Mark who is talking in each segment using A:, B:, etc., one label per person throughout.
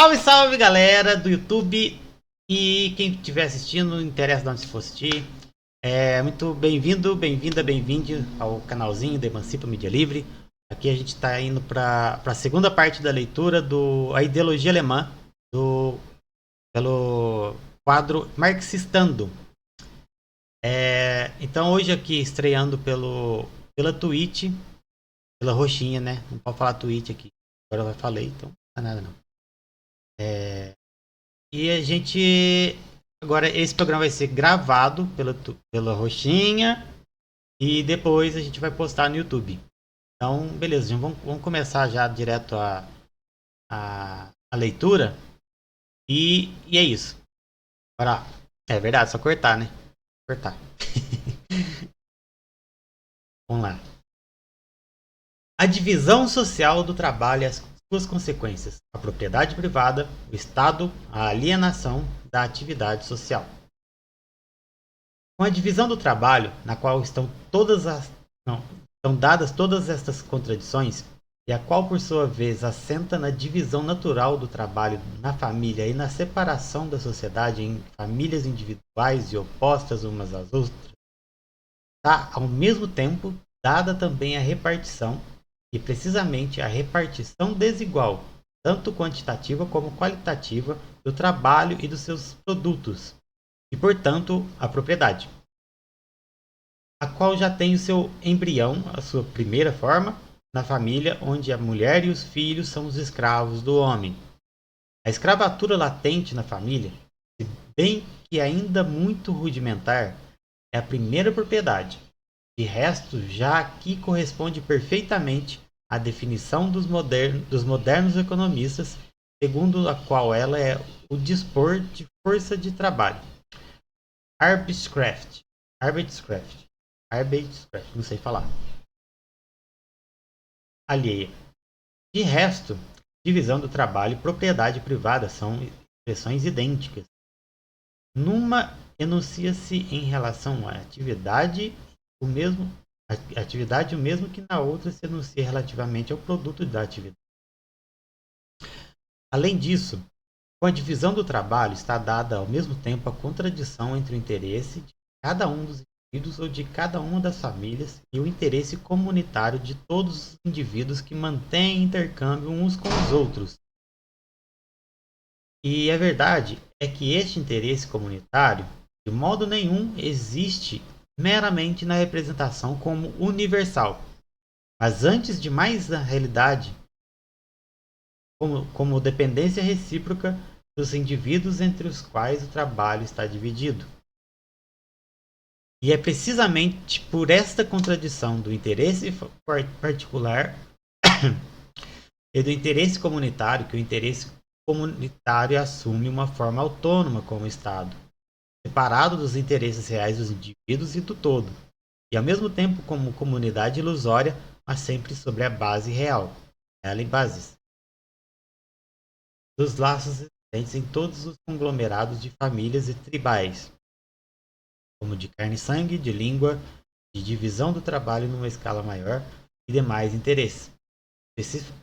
A: Salve, salve galera do YouTube e quem estiver assistindo, não interessa de onde se for assistir. Muito bem-vindo, bem-vinda, bem-vinde ao canalzinho da Emancipa Mídia Livre. Aqui a gente está indo para a segunda parte da leitura do A Ideologia Alemã, pelo quadro Marxistando. Então hoje aqui estreando pela Twitch, pela roxinha, né? Não pode falar Twitch aqui. Agora eu falei, então não é nada não. E a gente. Agora, esse programa vai ser gravado pela Roxinha e depois a gente vai postar no YouTube. Então, beleza, gente, vamos começar já direto a leitura. E é isso. Bora lá. É verdade, só cortar, né? Cortar. Vamos lá. A divisão social do trabalho e as suas consequências. A propriedade privada, o Estado, a alienação da atividade social. Com a divisão do trabalho, na qual estão dadas todas estas contradições, e a qual por sua vez assenta na divisão natural do trabalho na família e na separação da sociedade em famílias individuais e opostas umas às outras, está ao mesmo tempo dada também a repartição, e precisamente a repartição desigual, tanto quantitativa como qualitativa, do trabalho e dos seus produtos, e portanto a propriedade, a qual já tem o seu embrião, a sua primeira forma, na família onde a mulher e os filhos são os escravos do homem. A escravatura latente na família, se bem que ainda muito rudimentar, é a primeira propriedade. De resto, já aqui corresponde perfeitamente à definição dos modernos economistas, segundo a qual ela é o dispor de força de trabalho. Arbeitskraft, não sei falar. Alheia. De resto, divisão do trabalho e propriedade privada são expressões idênticas. Numa enuncia-se em relação à atividade o mesmo que na outra se enuncia relativamente ao produto da atividade. Além disso, com a divisão do trabalho está dada ao mesmo tempo a contradição entre o interesse de cada um dos indivíduos ou de cada uma das famílias e o interesse comunitário de todos os indivíduos que mantêm intercâmbio uns com os outros. E a verdade é que este interesse comunitário, de modo nenhum, existe meramente na representação como universal, mas antes de mais na realidade, como dependência recíproca dos indivíduos entre os quais o trabalho está dividido. E é precisamente por esta contradição do interesse particular e do interesse comunitário que o interesse comunitário assume uma forma autônoma como Estado, separado dos interesses reais dos indivíduos e do todo, e ao mesmo tempo como comunidade ilusória, mas sempre sobre a base real, ela e bases, dos laços existentes em todos os conglomerados de famílias e tribais, como de carne e sangue, de língua, de divisão do trabalho numa escala maior e demais interesses.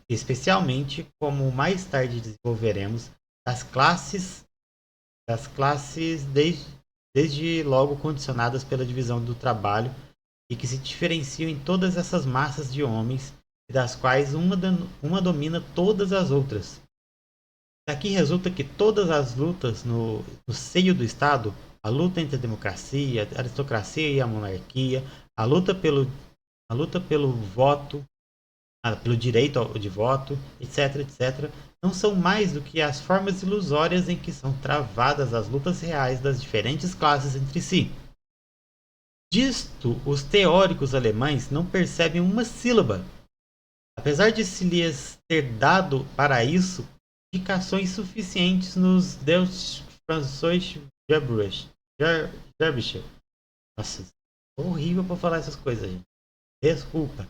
A: Especialmente, como mais tarde desenvolveremos, das classes desde logo condicionadas pela divisão do trabalho e que se diferenciam em todas essas massas de homens e das quais uma domina todas as outras. Daqui resulta que todas as lutas no seio do Estado, a luta entre a democracia, a aristocracia e a monarquia, a luta pelo voto, pelo direito de voto, etc., não são mais do que as formas ilusórias em que são travadas as lutas reais das diferentes classes entre si. Disto, os teóricos alemães não percebem uma sílaba, apesar de se lhes ter dado para isso indicações suficientes nos Deutsche Französische Gerbische. Nossa, é horrível para falar essas coisas, gente. Desculpa.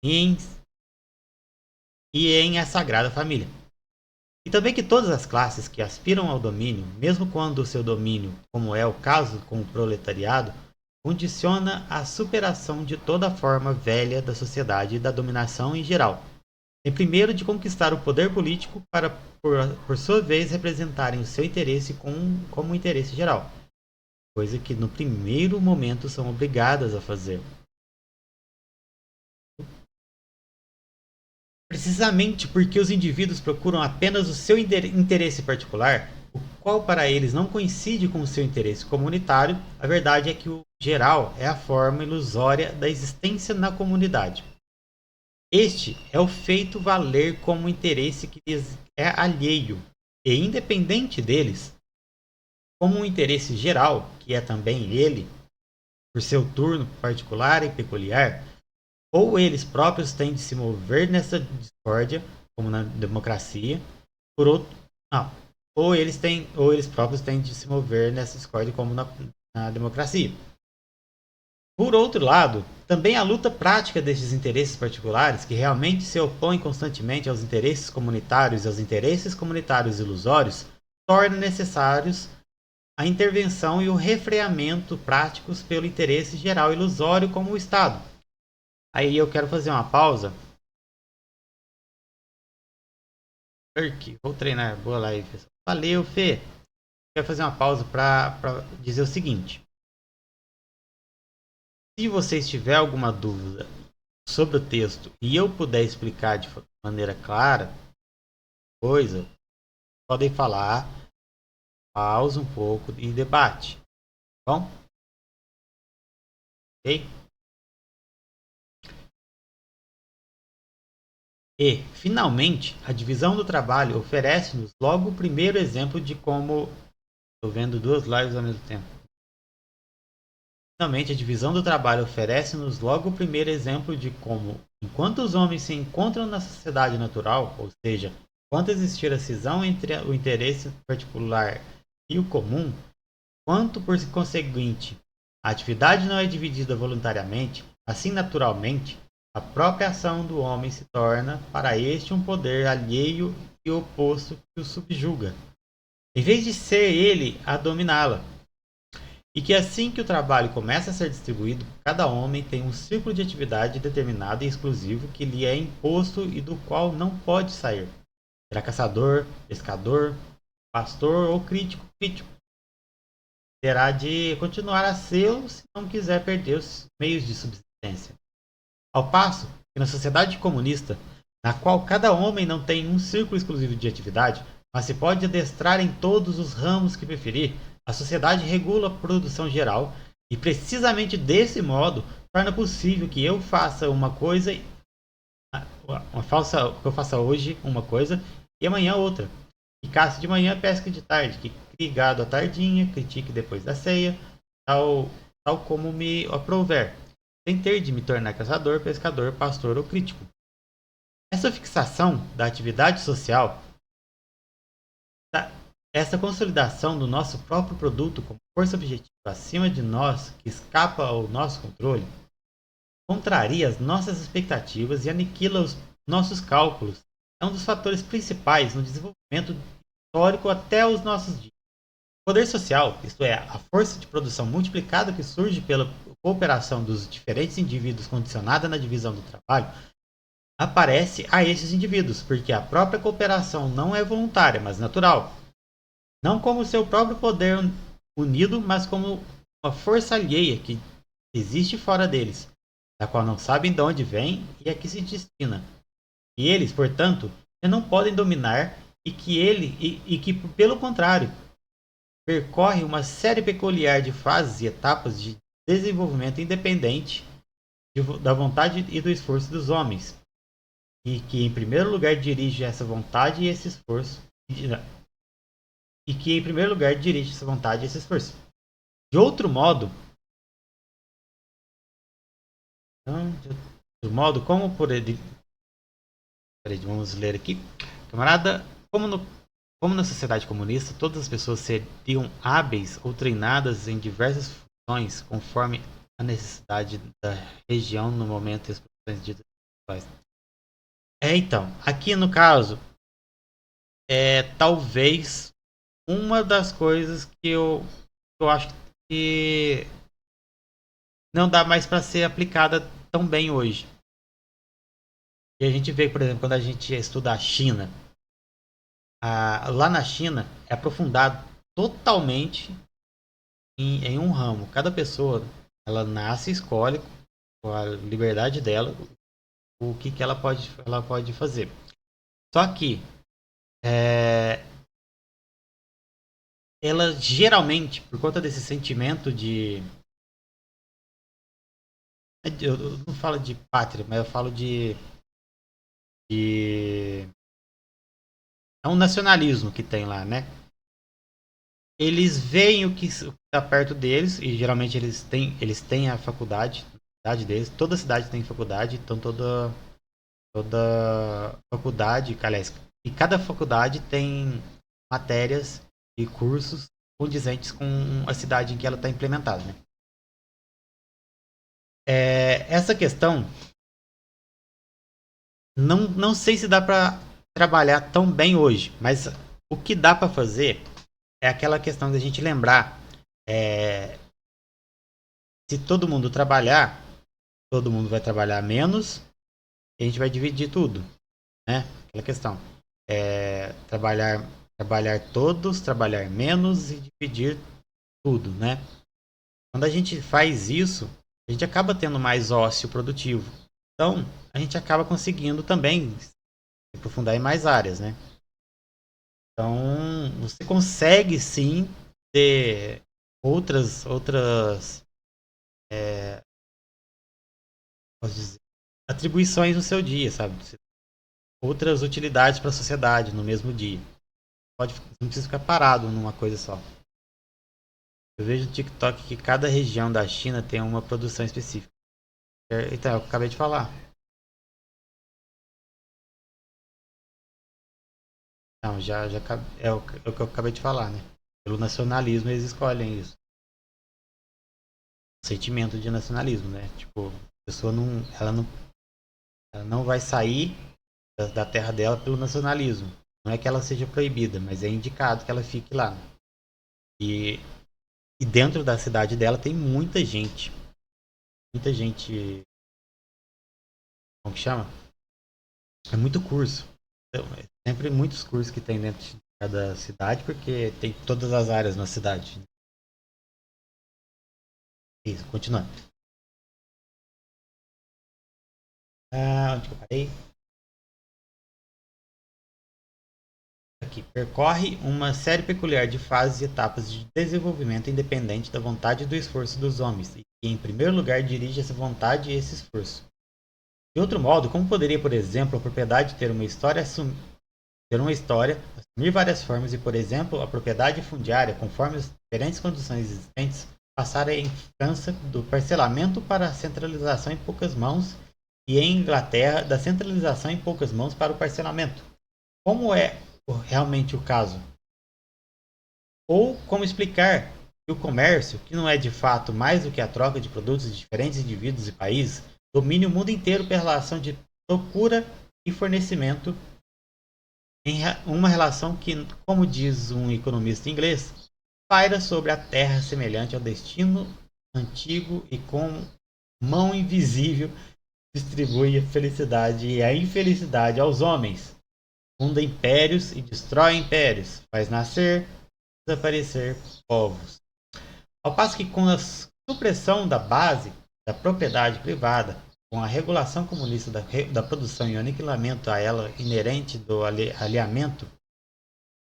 A: E em A Sagrada Família. E também que todas as classes que aspiram ao domínio, mesmo quando o seu domínio, como é o caso com o proletariado, condiciona a superação de toda a forma velha da sociedade e da dominação em geral, tem primeiro de conquistar o poder político para, por sua vez, representarem o seu interesse como um interesse geral, coisa que no primeiro momento são obrigadas a fazer. Precisamente porque os indivíduos procuram apenas o seu interesse particular, o qual para eles não coincide com o seu interesse comunitário, a verdade é que o geral é a forma ilusória da existência na comunidade. Este é o feito valer como interesse que lhes é alheio e independente deles, como um interesse geral, que é também ele, por seu turno particular e peculiar, ou eles próprios têm de se mover nessa discórdia, como na democracia, por outro, não, ou eles próprios têm de se mover nessa discórdia, como na democracia. Por outro lado, também a luta prática destes interesses particulares, que realmente se opõem constantemente aos interesses comunitários e aos interesses comunitários ilusórios, torna necessários a intervenção e o refreamento práticos pelo interesse geral ilusório como o Estado. Aí eu quero fazer uma pausa. Vou treinar. Boa live, pessoal. Valeu, Fê. Quero fazer uma pausa para dizer o seguinte. Se vocês tiverem alguma dúvida sobre o texto e eu puder explicar de maneira clara, podem falar, pausa um pouco e debate. Tá bom? Ok? E, finalmente, a divisão do trabalho oferece-nos logo o primeiro exemplo de como... Estou vendo duas lives ao mesmo tempo. Finalmente, a divisão do trabalho oferece-nos logo o primeiro exemplo de como, enquanto os homens se encontram na sociedade natural, ou seja, enquanto existir a cisão entre o interesse particular e o comum, quanto por conseguinte a atividade não é dividida voluntariamente, assim naturalmente, a própria ação do homem se torna para este um poder alheio e oposto que o subjuga, em vez de ser ele a dominá-la. E que assim que o trabalho começa a ser distribuído, cada homem tem um círculo de atividade determinado e exclusivo que lhe é imposto e do qual não pode sair. Será caçador, pescador, pastor ou crítico. Terá de continuar a ser se não quiser perder os meios de subsistência. Ao passo que na sociedade comunista, na qual cada homem não tem um círculo exclusivo de atividade, mas se pode adestrar em todos os ramos que preferir, a sociedade regula a produção geral e precisamente desse modo torna possível que eu faça uma coisa, que eu faça hoje uma coisa e amanhã outra. Que caça de manhã, pesque de tarde, que crie gado à tardinha, critique depois da ceia, tal como me aprouver, sem ter de me tornar caçador, pescador, pastor ou crítico. Essa fixação da atividade social, essa consolidação do nosso próprio produto como força objetiva acima de nós, que escapa ao nosso controle, contraria as nossas expectativas e aniquila os nossos cálculos. É um dos fatores principais no desenvolvimento histórico até os nossos dias. O poder social, isto é, a força de produção multiplicada que surge pela cooperação dos diferentes indivíduos condicionada na divisão do trabalho, aparece a esses indivíduos, porque a própria cooperação não é voluntária, mas natural. Não como seu próprio poder unido, mas como uma força alheia que existe fora deles, da qual não sabem de onde vem e a que se destina. E eles, portanto, não podem dominar e que pelo contrário, percorre uma série peculiar de fases e etapas de desenvolvimento independente da vontade e do esforço dos homens, e que em primeiro lugar dirige essa vontade e esse esforço, e que em primeiro lugar dirige essa vontade e esse esforço. De outro modo, como por ele... vamos ler aqui. Camarada, como na sociedade comunista, todas as pessoas seriam hábeis ou treinadas em diversas funções conforme a necessidade da região no momento e as profissões ditas. Então, aqui no caso, talvez uma das coisas que eu acho que não dá mais para ser aplicada tão bem hoje. E a gente vê, por exemplo, quando a gente estuda a China, lá na China é aprofundado totalmente em um ramo. Cada pessoa, ela nasce e escolhe com a liberdade dela o que, que ela pode fazer. Só que é, ela geralmente, por conta desse sentimento eu não falo de pátria, mas eu falo de é um nacionalismo que tem lá, né? Eles veem o que está perto deles e geralmente eles têm a faculdade, a cidade deles, toda cidade tem faculdade, então toda faculdade, aliás, e cada faculdade tem matérias e cursos condizentes com a cidade em que ela está implementada, né? Essa questão não sei se dá para trabalhar tão bem hoje, mas o que dá para fazer é aquela questão da gente lembrar, é, se todo mundo trabalhar, todo mundo vai trabalhar menos e a gente vai dividir tudo, né? Aquela questão. Trabalhar todos, trabalhar menos e dividir tudo, né? Quando a gente faz isso, a gente acaba tendo mais ócio produtivo. Então, a gente acaba conseguindo também se aprofundar em mais áreas, né? Então, você consegue sim ter outras posso dizer, atribuições no seu dia, sabe? Outras utilidades para a sociedade no mesmo dia. Não precisa ficar parado numa coisa só. Eu vejo no TikTok que cada região da China tem uma produção específica. Então, eu acabei de falar. Não, é o que eu acabei de falar, né? Pelo nacionalismo eles escolhem isso. O sentimento de nacionalismo, né? Tipo, a pessoa ela não vai sair da terra dela pelo nacionalismo. Não é que ela seja proibida, mas é indicado que ela fique lá. E, e dentro da cidade dela tem muita gente. Muita gente. Como que chama? É muito curso. Então, é sempre muitos cursos que tem dentro de cada cidade, porque tem todas as áreas na cidade. Isso, continuando. Onde que eu parei? Aqui. Percorre uma série peculiar de fases e etapas de desenvolvimento independente da vontade e do esforço dos homens, e que, em primeiro lugar, dirige essa vontade e esse esforço. De outro modo, como poderia, por exemplo, a propriedade assumir várias formas e, por exemplo, a propriedade fundiária, conforme as diferentes condições existentes, passar em França do parcelamento para a centralização em poucas mãos e em Inglaterra da centralização em poucas mãos para o parcelamento? Como é realmente o caso? Ou como explicar que o comércio, que não é de fato mais do que a troca de produtos de diferentes indivíduos e países, domine o mundo inteiro pela relação de procura e fornecimento, em uma relação que, como diz um economista inglês, paira sobre a terra semelhante ao destino antigo e com mão invisível distribui a felicidade e a infelicidade aos homens, funda impérios e destrói impérios, faz nascer e desaparecer povos. Ao passo que com a supressão da base da propriedade privada, com a regulação comunista da produção e o aniquilamento a ela inerente do alinhamento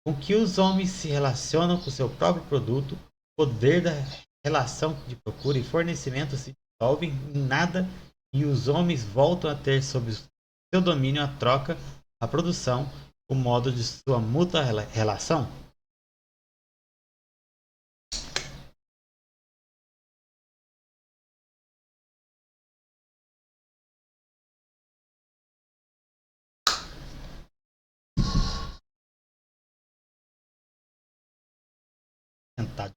A: com que os homens se relacionam com o seu próprio produto, o poder da relação de procura e fornecimento se dissolve em nada e os homens voltam a ter sob seu domínio a troca, a produção, o modo de sua mútua relação? Sentado.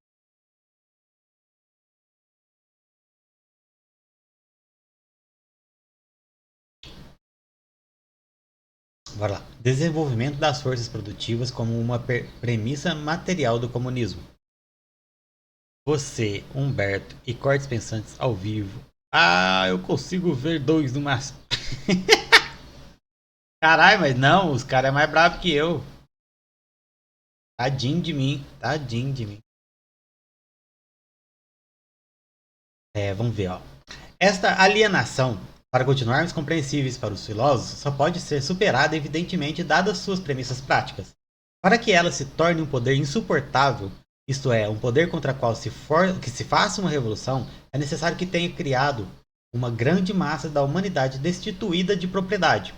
A: Bora lá. Desenvolvimento das forças produtivas como uma premissa material do comunismo. Você, Humberto e Cortes Pensantes ao vivo. Ah, eu consigo ver dois no máximo. Caralho, mas não, os caras é mais brabo que eu. Tadinho de mim, tadinho de mim. Vamos ver, ó. Esta alienação, para continuarmos compreensíveis para os filósofos, só pode ser superada, evidentemente, dadas suas premissas práticas. Para que ela se torne um poder insuportável, isto é, um poder contra o qual que se faça uma revolução, é necessário que tenha criado uma grande massa da humanidade destituída de propriedade,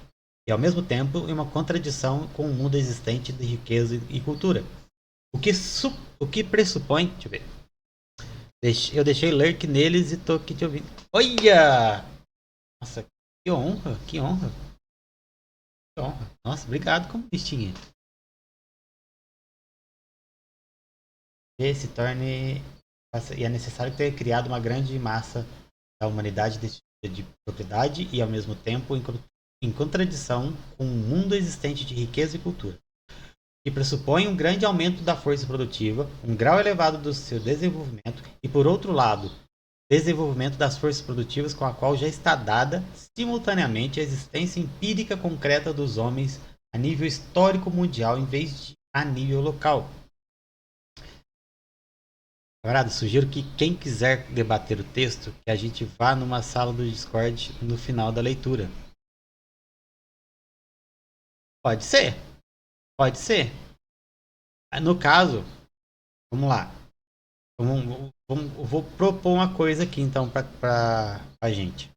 A: e ao mesmo tempo em uma contradição com o mundo existente de riqueza e cultura. O que pressupõe. Deixa eu ver. Eu deixei lurk neles e tô aqui te ouvindo. Olha! Nossa, que honra, que honra, que honra. Nossa, obrigado, comunistinha. E se torne. E é necessário ter criado uma grande massa da humanidade de propriedade e, ao mesmo tempo, em contradição com o mundo existente de riqueza e cultura, que pressupõe um grande aumento da força produtiva, um grau elevado do seu desenvolvimento e, por outro lado, desenvolvimento das forças produtivas com a qual já está dada simultaneamente a existência empírica concreta dos homens a nível histórico mundial em vez de a nível local. Camarada, sugiro que quem quiser debater o texto, que a gente vá numa sala do Discord no final da leitura. Pode ser, pode ser. No caso, vamos lá. Vou propor uma coisa aqui então para a gente.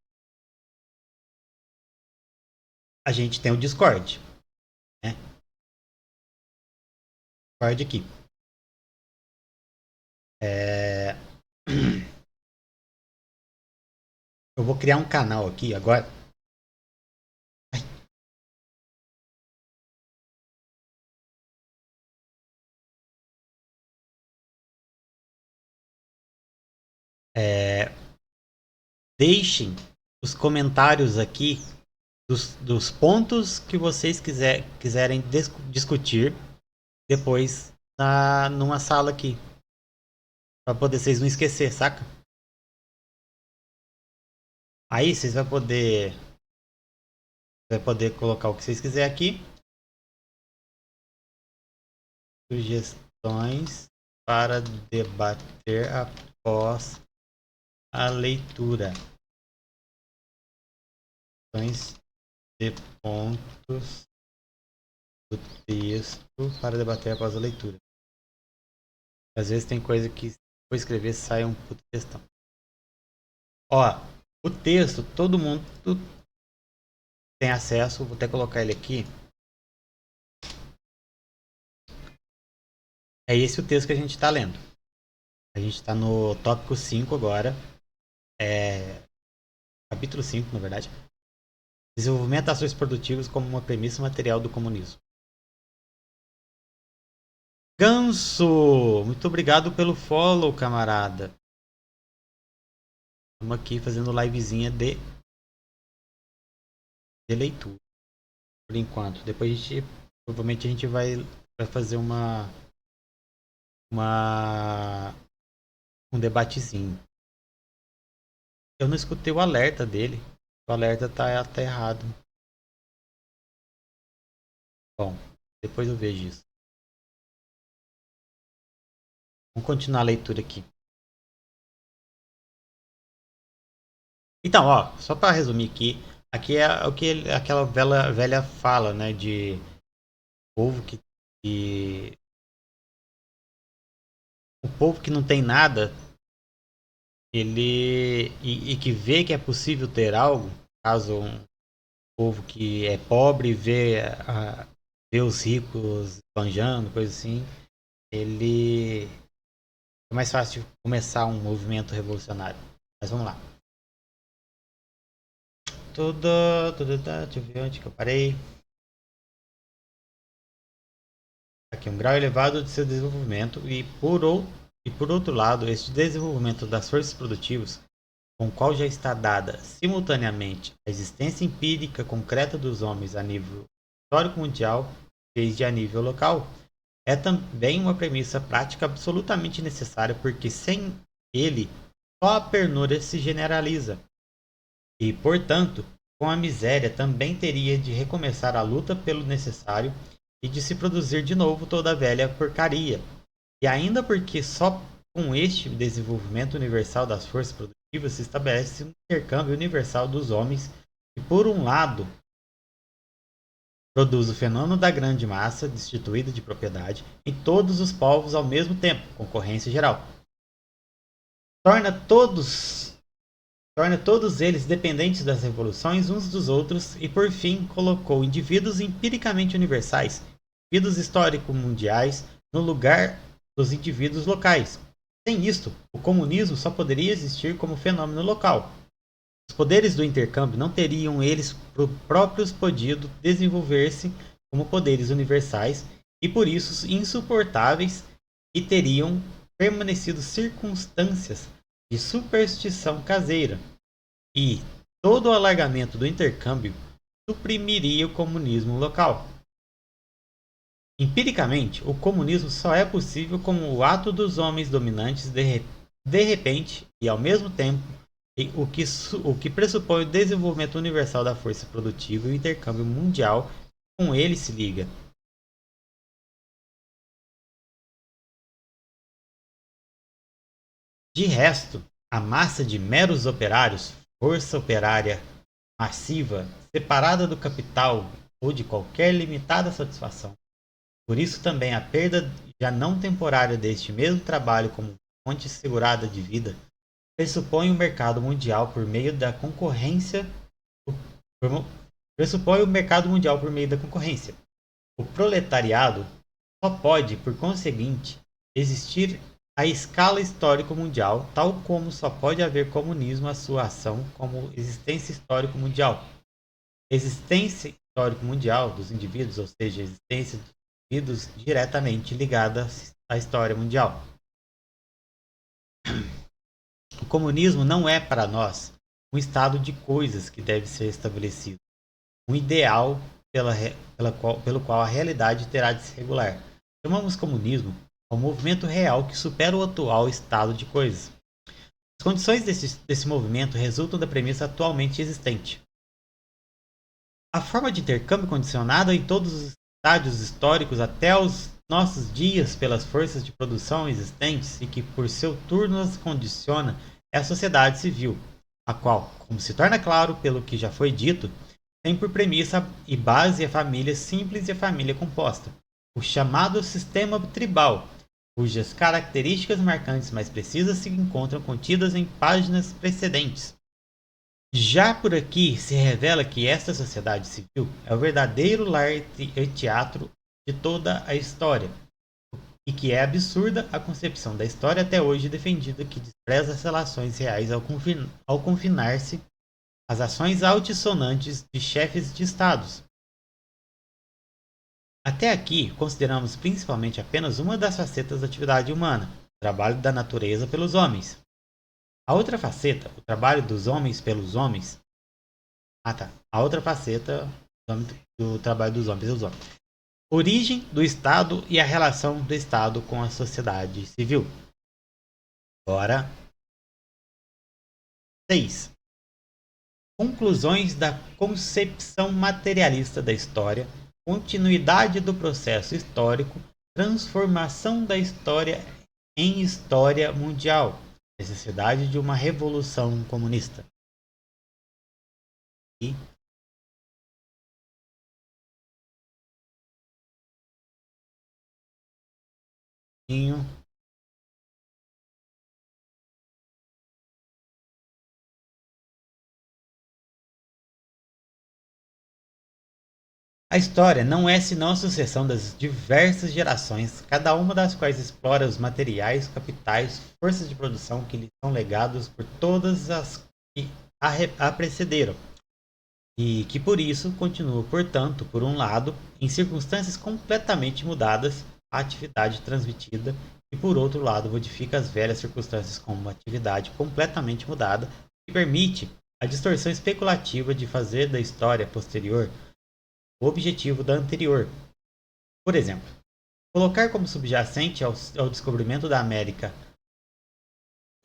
A: A gente tem o Discord, né? Discord aqui. Eu vou criar um canal aqui agora. É, deixem os comentários aqui dos pontos que vocês quiserem discutir depois numa sala aqui. Pra poder vocês não esquecer, saca? Aí vocês vão poder. Vai poder colocar o que vocês quiserem aqui. Sugestões para debater após a leitura. Sugestões de pontos do texto para debater após a leitura. Às vezes tem coisa que, se for escrever, sai um puto textão. Ó, o texto, todo mundo tem acesso. Vou até colocar ele aqui. É esse o texto que a gente está lendo. A gente está no tópico 5 agora. Capítulo 5, na verdade. Desenvolvimento das ações produtivas como uma premissa material do comunismo. Ganso! Muito obrigado pelo follow, camarada. Estamos aqui fazendo livezinha de leitura. Por enquanto. Depois a gente. Provavelmente a gente vai fazer um debatezinho. Eu não escutei o alerta dele. O alerta tá até errado. Bom, depois eu vejo isso. Vamos continuar a leitura aqui. Então, ó, só para resumir aqui é o que aquela velha fala, né, de povo o povo que não tem nada, ele e que vê que é possível ter algo, caso um povo que é pobre vê os ricos esbanjando, coisa assim, ele é mais fácil começar um movimento revolucionário. Mas vamos lá. Deixa eu ver onde que eu parei. Aqui, um grau elevado de seu desenvolvimento e por outro lado, este desenvolvimento das forças produtivas, com o qual já está dada simultaneamente a existência empírica concreta dos homens a nível histórico mundial, desde a nível local, é também uma premissa prática absolutamente necessária, porque sem ele, só a pernúria se generaliza. E, portanto, com a miséria, também teria de recomeçar a luta pelo necessário e de se produzir de novo toda a velha porcaria. E ainda porque só com este desenvolvimento universal das forças produtivas se estabelece um intercâmbio universal dos homens, que por um lado produz o fenômeno da grande massa destituída de propriedade em todos os povos ao mesmo tempo, concorrência geral. Torna todos eles dependentes das revoluções uns dos outros e, por fim, colocou indivíduos empiricamente universais, indivíduos históricos mundiais, no lugar dos indivíduos locais. Sem isto, o comunismo só poderia existir como fenômeno local. Os poderes do intercâmbio não teriam eles próprios podido desenvolver-se como poderes universais e por isso insuportáveis e teriam permanecido circunstâncias de superstição caseira. E todo o alargamento do intercâmbio suprimiria o comunismo local. Empiricamente, o comunismo só é possível como o ato dos homens dominantes de repente e ao mesmo tempo o que pressupõe o desenvolvimento universal da força produtiva e o intercâmbio mundial com ele se liga. De resto, a massa de meros operários, força operária massiva, separada do capital ou de qualquer limitada satisfação. Por isso também a perda já não temporária deste mesmo trabalho como fonte segurada de vida pressupõe o mercado mundial por meio da concorrência. Pressupõe o mercado mundial por meio da concorrência. O proletariado só pode, por conseguinte, existir à escala histórico mundial, tal como só pode haver comunismo a sua ação como existência histórico mundial. Existência histórico mundial dos indivíduos, ou seja, existência de indivíduos diretamente ligada à história mundial. O comunismo não é para nós um estado de coisas que deve ser estabelecido, um ideal pelo qual a realidade terá de se regular. Chamamos comunismo ao movimento real que supera o atual estado de coisas. As condições desse movimento resultam da premissa atualmente existente. A forma de intercâmbio condicionada em todos os estádios históricos até os nossos dias pelas forças de produção existentes e que por seu turno as condiciona é a sociedade civil, a qual, como se torna claro pelo que já foi dito, tem por premissa e base a família simples e a família composta, o chamado sistema tribal, cujas características marcantes mais precisas se encontram contidas em páginas precedentes. Já por aqui se revela que esta sociedade civil é o verdadeiro lar e teatro de toda a história, e que é absurda a concepção da história até hoje defendida que despreza as relações reais ao confinar-se às ações altissonantes de chefes de estados. Até aqui, consideramos principalmente apenas uma das facetas da atividade humana, o trabalho da natureza pelos homens. A outra faceta, o trabalho dos homens pelos homens. A outra faceta do trabalho dos homens pelos homens. Origem do Estado e a relação do Estado com a sociedade civil. Ora, 6. Conclusões da concepção materialista da história, continuidade do processo histórico, transformação da história em história mundial, necessidade de uma revolução comunista. E a história não é senão a sucessão das diversas gerações, cada uma das quais explora os materiais, capitais, forças de produção que lhe são legados por todas as que a precederam, e que por isso continua, portanto, por um lado, em circunstâncias completamente mudadas, a atividade transmitida, e por outro lado, modifica as velhas circunstâncias com uma atividade completamente mudada, que permite a distorção especulativa de fazer da história posterior o objetivo da anterior. Por exemplo, colocar como subjacente ao descobrimento da América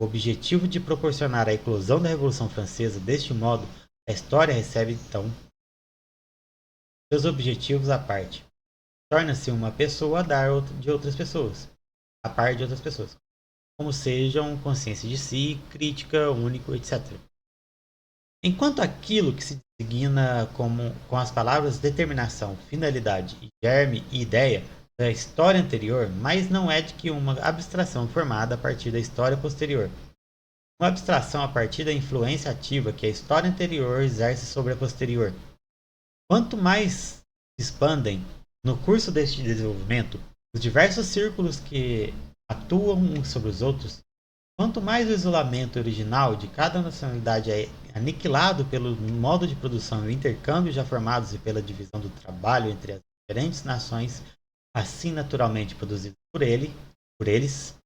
A: o objetivo de proporcionar a eclosão da Revolução Francesa, deste modo, A história recebe, então, seus objetivos à parte. Torna-se uma pessoa a dar de outras pessoas, a par de outras pessoas, como sejam consciência de si, crítica, único, etc. Enquanto aquilo que se designa com as palavras determinação, finalidade, germe e ideia da história anterior, mas não é de que uma abstração formada a partir da história posterior. Uma abstração a partir da influência ativa que a história anterior exerce sobre a posterior. Quanto mais se expandem no curso deste desenvolvimento os diversos círculos que atuam uns sobre os outros, quanto mais o isolamento original de cada nacionalidade é aniquilado pelo modo de produção e o intercâmbio já formados e pela divisão do trabalho entre as diferentes nações, assim naturalmente produzidas por eles,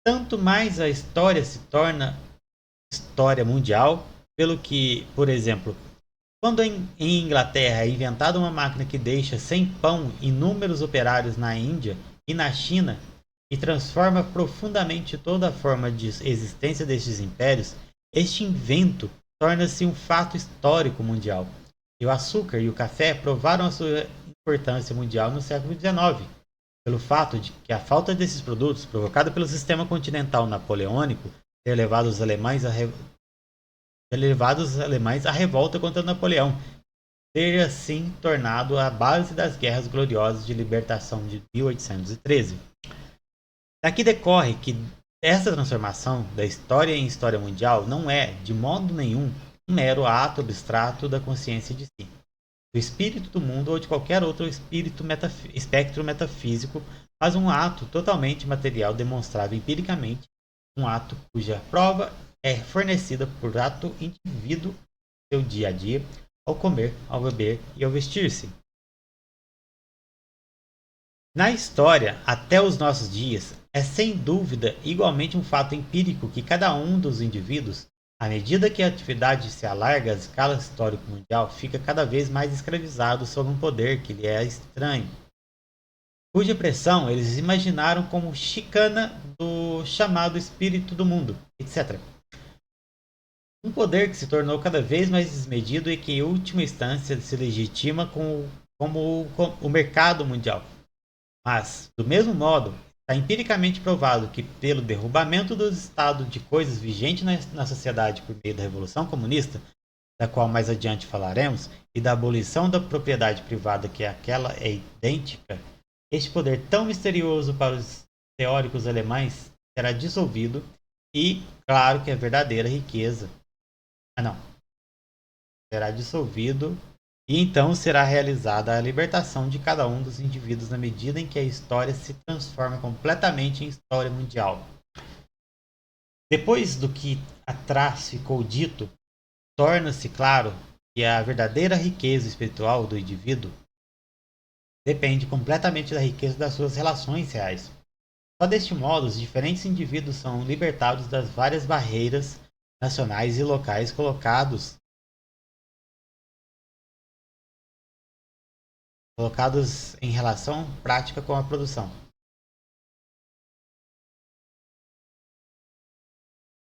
A: tanto mais a história se torna história mundial, pelo que, por exemplo, quando em Inglaterra é inventada uma máquina que deixa sem pão inúmeros operários na Índia e na China e transforma profundamente toda a forma de existência destes impérios, este invento torna-se um fato histórico mundial. E o açúcar e o café provaram a sua importância mundial no século XIX, pelo fato de que a falta desses produtos, provocada pelo sistema continental napoleônico, ter levado os alemães à revolta contra Napoleão, ter assim tornado a base das guerras gloriosas de libertação de 1813. Daqui decorre que essa transformação da história em história mundial não é, de modo nenhum, um mero ato abstrato da consciência de si, do espírito do mundo ou de qualquer outro espectro metafísico, mas um ato totalmente material demonstrável empiricamente, um ato cuja prova é fornecida por ato indivíduo seu dia a dia, ao comer, ao beber e ao vestir-se. Na história, até os nossos dias, é sem dúvida igualmente um fato empírico que cada um dos indivíduos, à medida que a atividade se alarga à escala histórica mundial, fica cada vez mais escravizado sob um poder que lhe é estranho, cuja pressão eles imaginaram como chicana do chamado espírito do mundo, etc. Um poder que se tornou cada vez mais desmedido e que, em última instância, se legitima como o mercado mundial. Mas, do mesmo modo, está empiricamente provado que, pelo derrubamento do estado de coisas vigente na sociedade por meio da Revolução Comunista, da qual mais adiante falaremos, e da abolição da propriedade privada, que aquela é idêntica, este poder tão misterioso para os teóricos alemães será dissolvido e, claro que a verdadeira riqueza será dissolvido e então será realizada a libertação de cada um dos indivíduos na medida em que a história se transforma completamente em história mundial. Depois do que atrás ficou dito, torna-se claro que a verdadeira riqueza espiritual do indivíduo depende completamente da riqueza das suas relações reais. Só deste modo, os diferentes indivíduos são libertados das várias barreiras nacionais e locais colocados em relação prática com a produção.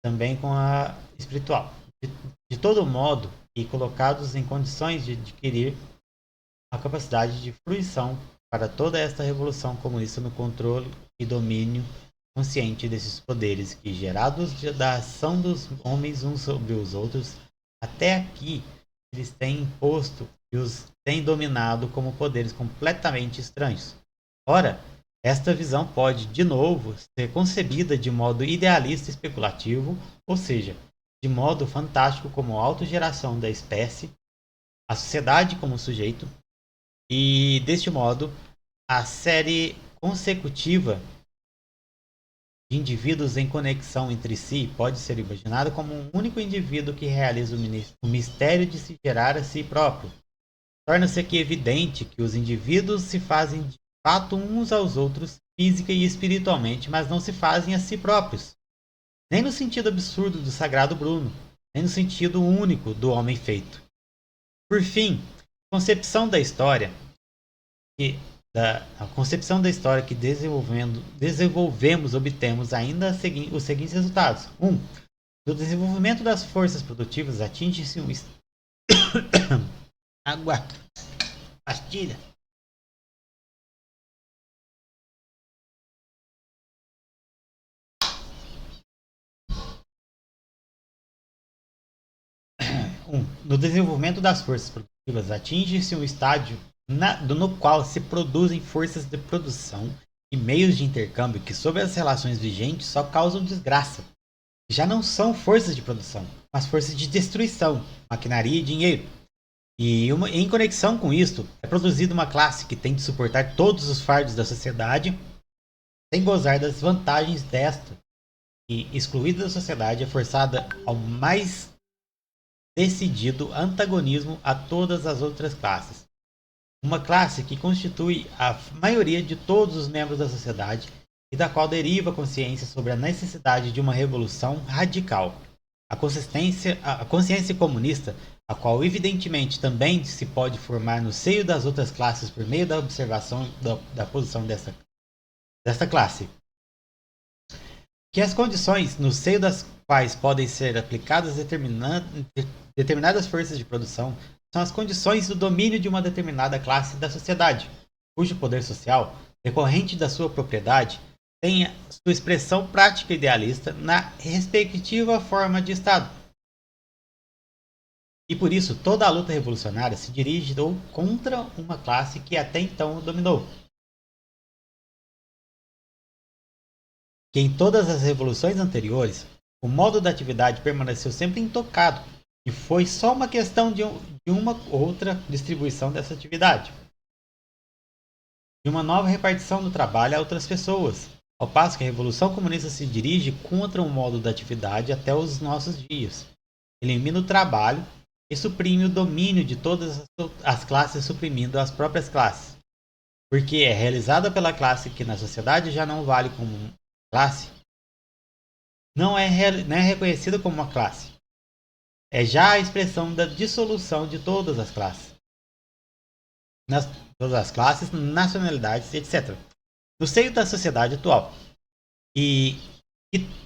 A: Também com a espiritual. De todo modo, e colocados em condições de adquirir a capacidade de fruição para toda esta revolução comunista no controle e domínio consciente desses poderes que, gerados da ação dos homens uns sobre os outros, até aqui eles têm imposto e os têm dominado como poderes completamente estranhos. Ora, esta visão pode, de novo, ser concebida de modo idealista e especulativo, ou seja, de modo fantástico como a autogeração da espécie, a sociedade como sujeito, e, deste modo, a série consecutiva de indivíduos em conexão entre si pode ser imaginada como um único indivíduo que realiza o mistério de se gerar a si próprio. Torna-se aqui evidente que os indivíduos se fazem de fato uns aos outros, física e espiritualmente, mas não se fazem a si próprios. Nem no sentido absurdo do sagrado Bruno, nem no sentido único do homem feito. Por fim, a concepção da história que desenvolvemos obtemos ainda os seguintes resultados. 1. No desenvolvimento das forças produtivas atinge-se um Água, pastilha. No desenvolvimento das forças produtivas, atinge-se um estágio no qual se produzem forças de produção e meios de intercâmbio que, sob as relações vigentes, só causam desgraça. Já não são forças de produção, mas forças de destruição, maquinaria e dinheiro. E em conexão com isto, é produzida uma classe que tem de suportar todos os fardos da sociedade sem gozar das vantagens desta, e, excluída da sociedade, é forçada ao mais decidido antagonismo a todas as outras classes. Uma classe que constitui a maioria de todos os membros da sociedade e da qual deriva a consciência sobre a necessidade de uma revolução radical. A consciência comunista, a qual evidentemente também se pode formar no seio das outras classes por meio da observação da posição desta classe. Que as condições no seio das quais podem ser aplicadas determinadas forças de produção são as condições do domínio de uma determinada classe da sociedade, cujo poder social, decorrente da sua propriedade, tem sua expressão prática idealista na respectiva forma de Estado. E por isso toda a luta revolucionária se dirige contra uma classe que até então o dominou. Que em todas as revoluções anteriores, o modo da atividade permaneceu sempre intocado, e foi só uma questão de uma outra distribuição dessa atividade, de uma nova repartição do trabalho a outras pessoas, ao passo que a Revolução Comunista se dirige contra o modo da atividade até os nossos dias. Elimina o trabalho e suprime o domínio de todas as classes, suprimindo as próprias classes, porque é realizada pela classe que na sociedade já não vale como classe, não é reconhecida como uma classe. É já a expressão da dissolução de todas as classes. Todas as classes, nacionalidades, etc. No seio da sociedade atual. E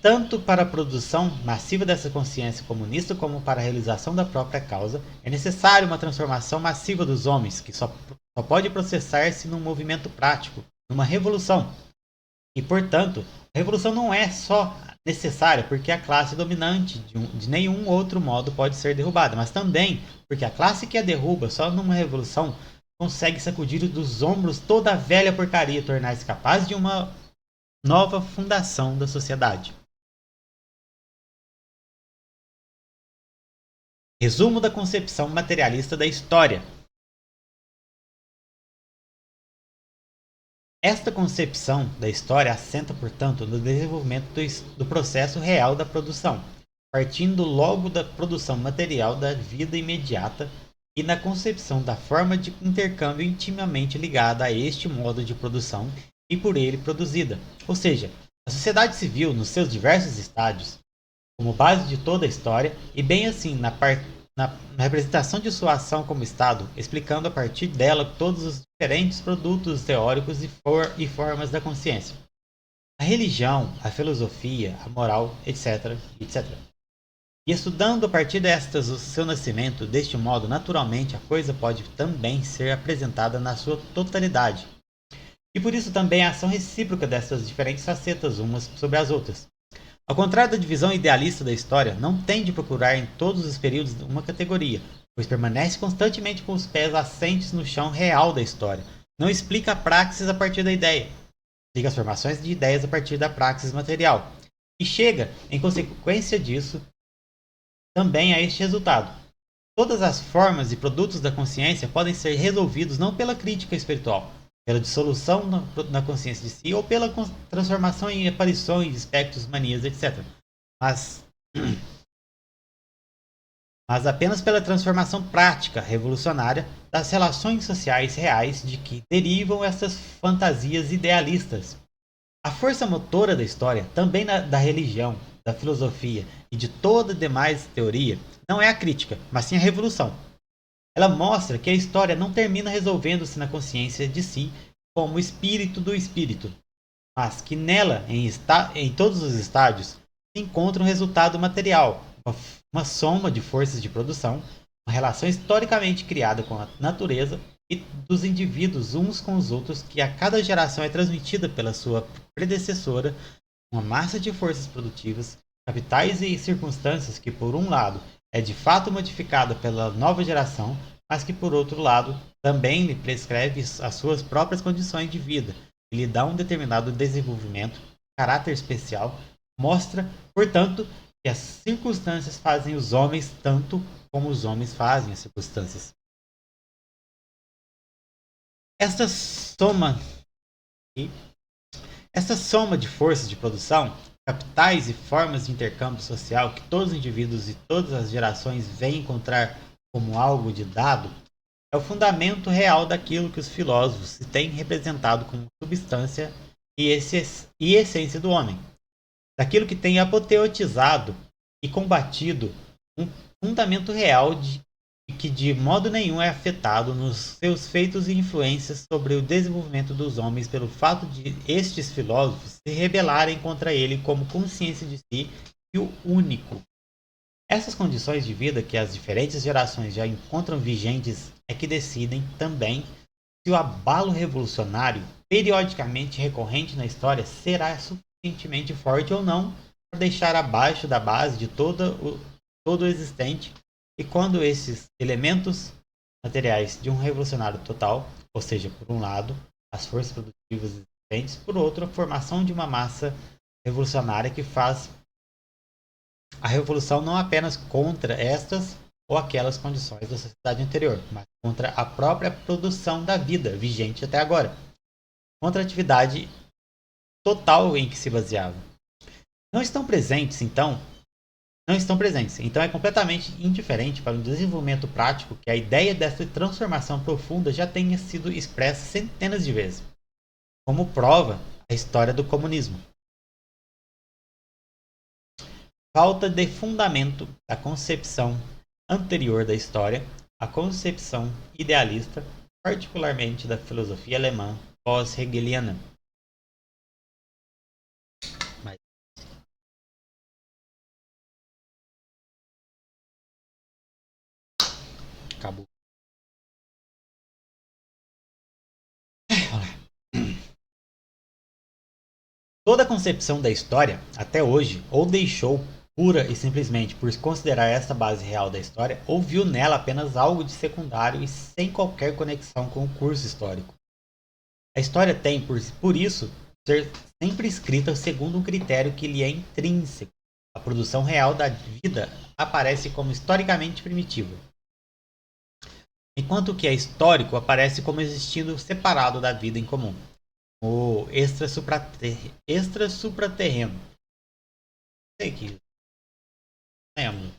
A: tanto para a produção massiva dessa consciência comunista como para a realização da própria causa, é necessária uma transformação massiva dos homens, que só pode processar-se num movimento prático, numa revolução. E, portanto, a revolução não é só necessária porque a classe dominante de nenhum outro modo pode ser derrubada, mas também porque a classe que a derruba só numa revolução consegue sacudir dos ombros toda a velha porcaria e tornar-se capaz de uma nova fundação da sociedade. Resumo da concepção materialista da história. Esta concepção da história assenta, portanto, no desenvolvimento do processo real da produção, partindo logo da produção material da vida imediata e na concepção da forma de intercâmbio intimamente ligada a este modo de produção e por ele produzida. Ou seja, a sociedade civil, nos seus diversos estádios, como base de toda a história, e bem assim na representação de sua ação como Estado, explicando a partir dela todos os diferentes produtos teóricos e formas da consciência. A religião, a filosofia, a moral, etc. etc. E estudando a partir destas o seu nascimento, deste modo, naturalmente, a coisa pode também ser apresentada na sua totalidade. E por isso também a ação recíproca dessas diferentes facetas umas sobre as outras. Ao contrário da divisão idealista da história, não tem de procurar em todos os períodos uma categoria, pois permanece constantemente com os pés assentes no chão real da história. Não explica a praxis a partir da ideia, explica as formações de ideias a partir da praxis material. E chega, em consequência disso, também a este resultado. Todas as formas e produtos da consciência podem ser resolvidos não pela crítica espiritual, pela dissolução na consciência de si ou pela transformação em aparições, espectros, manias, etc. Mas apenas pela transformação prática, revolucionária, das relações sociais reais de que derivam essas fantasias idealistas. A força motora da história, também da religião, da filosofia e de toda demais teoria, não é a crítica, mas sim a revolução. Ela mostra que a história não termina resolvendo-se na consciência de si como espírito do espírito, mas que nela, em todos os estádios, se encontra um resultado material, uma soma de forças de produção uma relação historicamente criada com a natureza e dos indivíduos uns com os outros, que a cada geração é transmitida pela sua predecessora, uma massa de forças produtivas, capitais e circunstâncias que, por um lado, é de fato modificada pela nova geração, mas que, por outro lado, também lhe prescreve as suas próprias condições de vida e lhe dá um determinado desenvolvimento, caráter especial, mostra, portanto, que as circunstâncias fazem os homens tanto como os homens fazem as circunstâncias. Esta soma essa soma de forças de produção, capitais e formas de intercâmbio social que todos os indivíduos e todas as gerações vêm encontrar como algo de dado, é o fundamento real daquilo que os filósofos têm representado como substância e essência do homem, daquilo que tem apoteotizado e combatido um fundamento real de que de modo nenhum é afetado nos seus feitos e influências sobre o desenvolvimento dos homens pelo fato de estes filósofos se rebelarem contra ele como consciência de si e o único. Essas condições de vida que as diferentes gerações já encontram vigentes é que decidem também se o abalo revolucionário, periodicamente recorrente na história, será suficientemente forte ou não para deixar abaixo da base de todo o existente, e quando esses elementos materiais de um revolucionário total, ou seja, por um lado, as forças produtivas existentes, por outro, a formação de uma massa revolucionária que faz a revolução não apenas contra estas ou aquelas condições da sociedade anterior, mas contra a própria produção da vida vigente até agora, contra a atividade total em que se baseava. Não estão presentes, então, é completamente indiferente para o desenvolvimento prático que a ideia dessa transformação profunda já tenha sido expressa centenas de vezes, como prova a história do comunismo. Falta de fundamento da concepção anterior da história, a concepção idealista, particularmente da filosofia alemã pós-hegeliana. Mas acabou. Toda a concepção da história, até hoje, ou deixou pura e simplesmente por considerar esta base real da história, ou viu nela apenas algo de secundário e sem qualquer conexão com o curso histórico. A história tem, por isso, ser sempre escrita segundo um critério que lhe é intrínseco. A produção real da vida aparece como historicamente primitiva, enquanto o que é histórico aparece como existindo separado da vida em comum. O extra-supraterreno. Sei que lembro.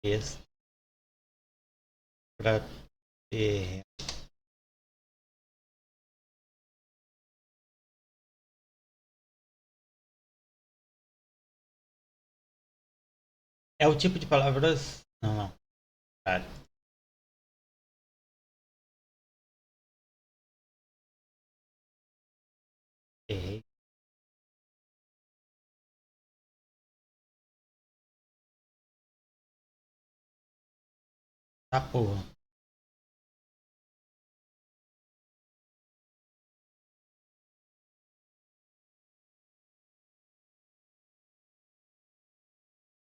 A: Extraterreno. É o tipo de palavras. Não, não. Cara. Errei. Tá porra.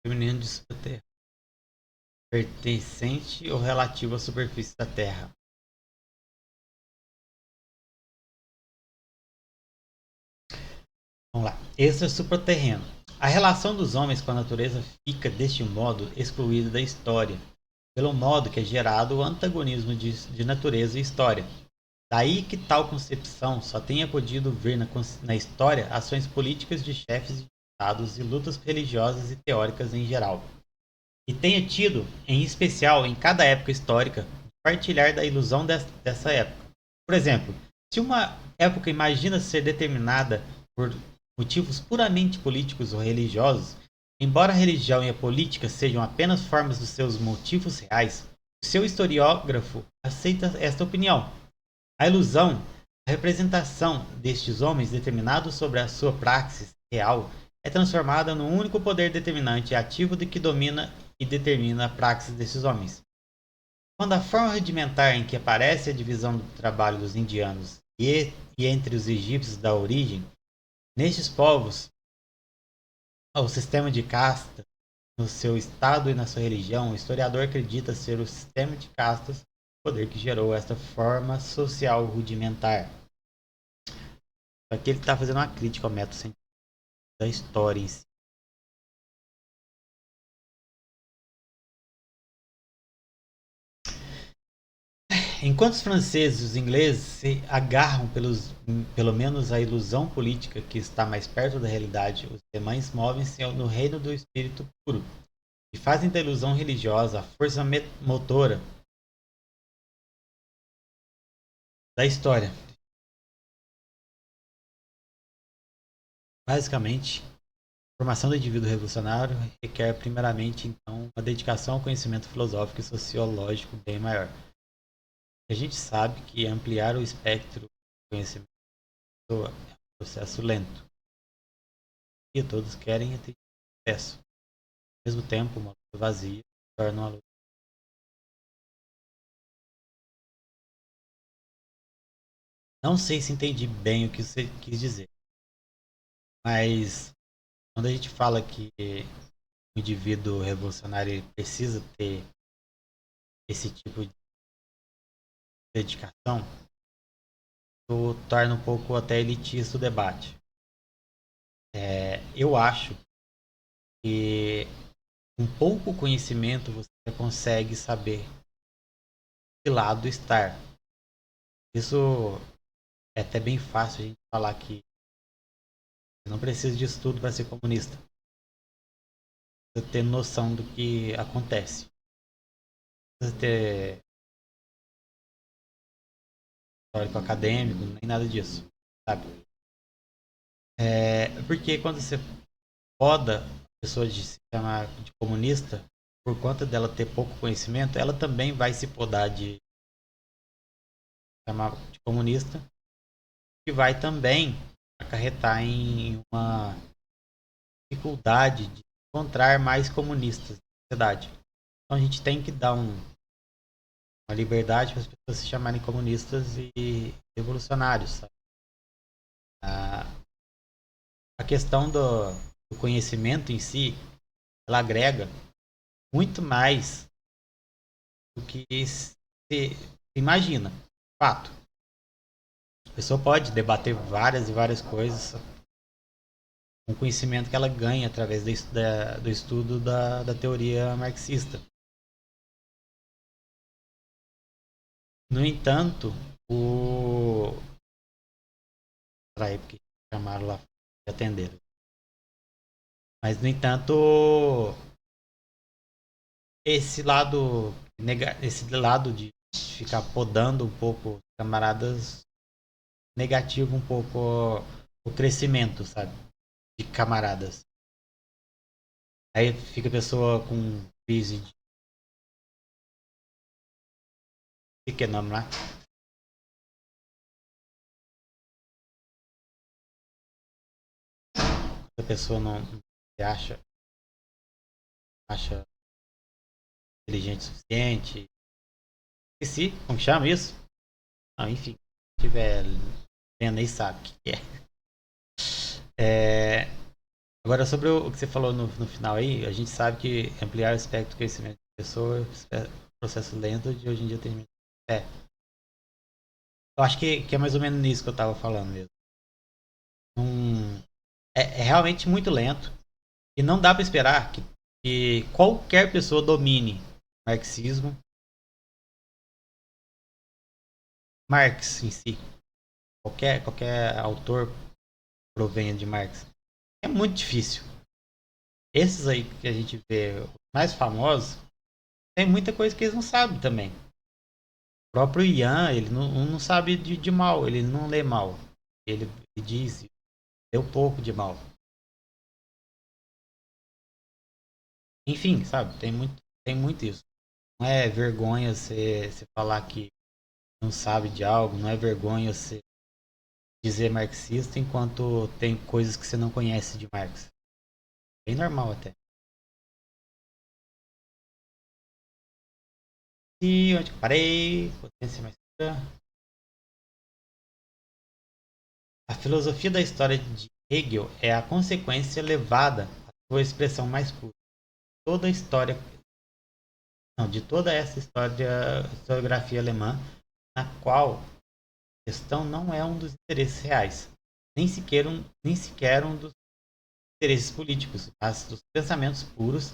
A: Feminino de supraterreno. Pertencente ou relativo à superfície da Terra. Vamos lá. Extra-supraterreno. A relação dos homens com a natureza fica, deste modo, excluída da história, pelo modo que é gerado o antagonismo de natureza e história. Daí que tal concepção só tenha podido ver na história ações políticas de chefes de estados e lutas religiosas e teóricas em geral. E tenha tido, em especial em cada época histórica, partilhar da ilusão dessa época. Por exemplo, se uma época imagina ser determinada por motivos puramente políticos ou religiosos, embora a religião e a política sejam apenas formas dos seus motivos reais, o seu historiógrafo aceita esta opinião. A ilusão, a representação destes homens determinados sobre a sua praxis real, é transformada no único poder determinante e ativo de que domina e determina a praxis desses homens. Quando a forma rudimentar em que aparece a divisão do trabalho dos indianos e entre os egípcios da origem, nestes povos, o sistema de casta, no seu estado e na sua religião, o historiador acredita ser o sistema de castas o poder que gerou esta forma social rudimentar. Aqui ele está fazendo uma crítica ao método científico da história em si. Enquanto os franceses e os ingleses se agarram pelo menos à ilusão política que está mais perto da realidade, os alemães movem-se no reino do espírito puro e fazem da ilusão religiosa a força motora da história. Basicamente, a formação do indivíduo revolucionário requer primeiramente então uma dedicação ao conhecimento filosófico e sociológico bem maior. A gente sabe que ampliar o espectro do conhecimento é um processo lento e todos querem ter acesso. Ao mesmo tempo, uma luta vazia torna uma luta. Não sei se entendi bem o que você quis dizer, mas quando a gente fala que o indivíduo revolucionário ele precisa ter esse tipo de dedicação, isso torna um pouco até elitista o debate. Eu acho que com pouco conhecimento você consegue saber que lado estar. Isso é até bem fácil a gente falar que não precisa de estudo para ser comunista. Precisa ter noção do que acontece. Não precisa ter histórico acadêmico, nem nada disso, sabe? Porque quando você poda a pessoa de se chamar de comunista, por conta dela ter pouco conhecimento, ela também vai se podar de chamar de comunista e vai também acarretar em uma dificuldade de encontrar mais comunistas na sociedade. Então a gente tem que dar uma liberdade para as pessoas se chamarem comunistas e revolucionários. Sabe? A, a questão do conhecimento em si, ela agrega muito mais do que se imagina. Fato. A pessoa pode debater várias e várias coisas com o conhecimento que ela ganha através do estudo da teoria marxista. No entanto, o. Peraí, porque chamaram lá de atender. Mas, no entanto, esse lado de ficar podando um pouco os camaradas negativa um pouco o crescimento, sabe? De camaradas. Aí fica a pessoa com crise de. O que é nome lá? A pessoa não se acha inteligente o suficiente. Esqueci, como que chama isso? Ah, enfim, se tiver vendo aí sabe o que é. Agora, sobre o que você falou no final aí, a gente sabe que ampliar o espectro do conhecimento da pessoa é um processo lento de hoje em dia tem. É. Eu acho que é mais ou menos nisso que eu tava falando mesmo. Um, é realmente muito lento e não dá para esperar que qualquer pessoa domine marxismo, Marx em si, qualquer autor provenha de Marx. É muito difícil. Esses aí que a gente vê, os mais famosos, tem muita coisa que eles não sabem também. O próprio Ian, ele não sabe de mal, ele não lê mal. Ele diz, deu pouco de mal. Enfim, sabe, tem muito isso. Não é vergonha você falar que não sabe de algo, não é vergonha você dizer marxista enquanto tem coisas que você não conhece de Marx. Bem normal até. E onde que eu parei? Potência mais pura. A filosofia da história de Hegel é a consequência levada à sua expressão mais pura. Toda a história, não, de toda essa historiografia alemã, na qual a questão não é um dos interesses reais, nem sequer um dos interesses políticos, mas dos pensamentos puros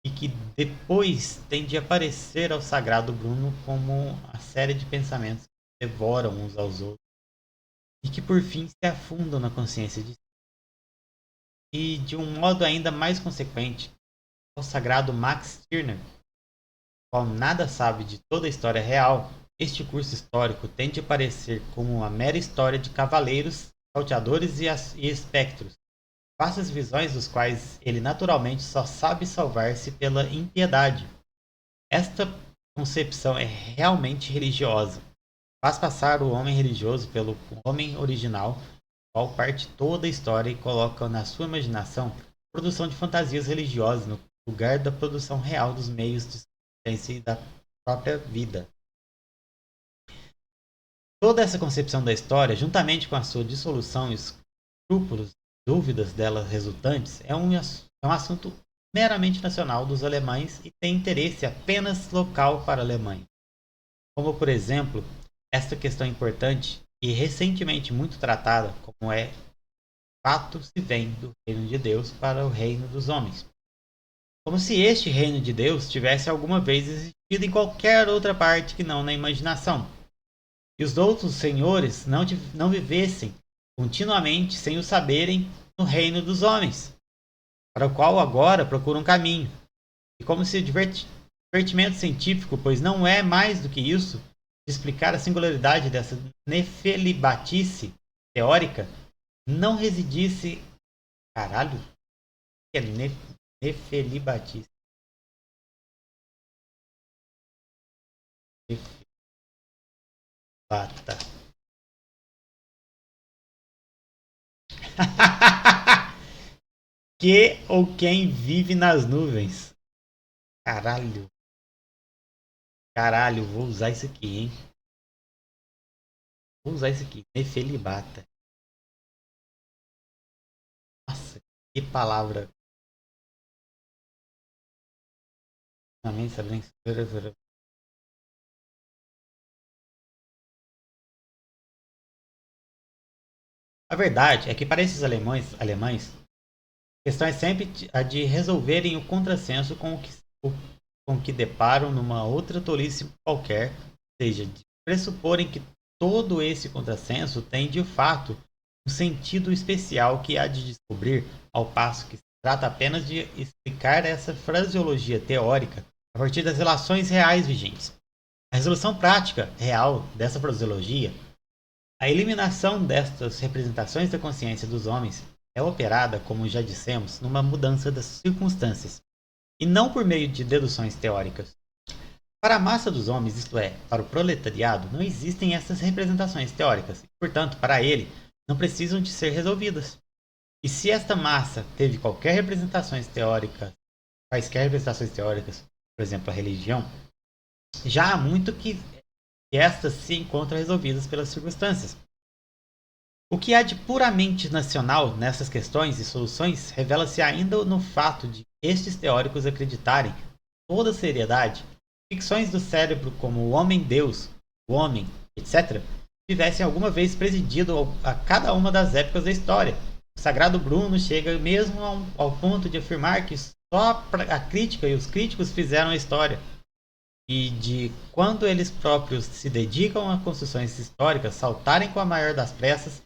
A: e que depois tende a aparecer ao Sagrado Bruno como a série de pensamentos que devoram uns aos outros e que por fim se afundam na consciência de si. E de um modo ainda mais consequente, o sagrado Max Stirner, qual nada sabe de toda a história real, este curso histórico tende a parecer como uma mera história de cavaleiros, salteadores e espectros, vastas visões dos quais ele naturalmente só sabe salvar-se pela impiedade. Esta concepção é realmente religiosa. Faz passar o homem religioso pelo homem original, qual parte toda a história e coloca na sua imaginação a produção de fantasias religiosas no lugar da produção real dos meios de subsistência e da própria vida. Toda essa concepção da história, juntamente com a sua dissolução e escrúpulos, dúvidas dela resultantes, é um assunto meramente nacional dos alemães e tem interesse apenas local para a Alemanha. Como, por exemplo, esta questão importante e recentemente muito tratada, como é fato se vem do reino de Deus para o reino dos homens. Como se este reino de Deus tivesse alguma vez existido em qualquer outra parte que não na imaginação. E os outros senhores não vivessem continuamente sem o saberem no reino dos homens, para o qual agora procuram caminho. E como se o divertimento científico, pois não é mais do que isso, de explicar a singularidade dessa nefelibatice teórica, não residisse. Caralho? Que é nefelibatice? Nefebata. Que ou quem vive nas nuvens? Caralho. Caralho, vou usar isso aqui, hein? Vou usar isso aqui. Nefelibata. Nossa, que palavra. A verdade é que para esses alemães a questão é sempre a de resolverem o contrassenso com que deparam numa outra tolice qualquer, ou seja, de pressuporem que todo esse contrassenso tem de fato um sentido especial que há de descobrir, ao passo que se trata apenas de explicar essa fraseologia teórica a partir das relações reais vigentes. A resolução prática real dessa fraseologia, a eliminação destas representações da consciência dos homens, é operada, como já dissemos, numa mudança das circunstâncias, e não por meio de deduções teóricas. Para a massa dos homens, isto é, para o proletariado, não existem essas representações teóricas, e, portanto, para ele, não precisam de ser resolvidas. E se esta massa teve quaisquer representações teóricas, por exemplo, a religião, já há muito que estas se encontram resolvidas pelas circunstâncias. O que há de puramente nacional nessas questões e soluções revela-se ainda no fato de estes teóricos acreditarem, com toda seriedade, ficções do cérebro como o homem-deus, o homem, etc., tivessem alguma vez presidido a cada uma das épocas da história. O sagrado Bruno chega mesmo ao ponto de afirmar que só a crítica e os críticos fizeram a história, e de quando eles próprios se dedicam a construções históricas saltarem com a maior das pressas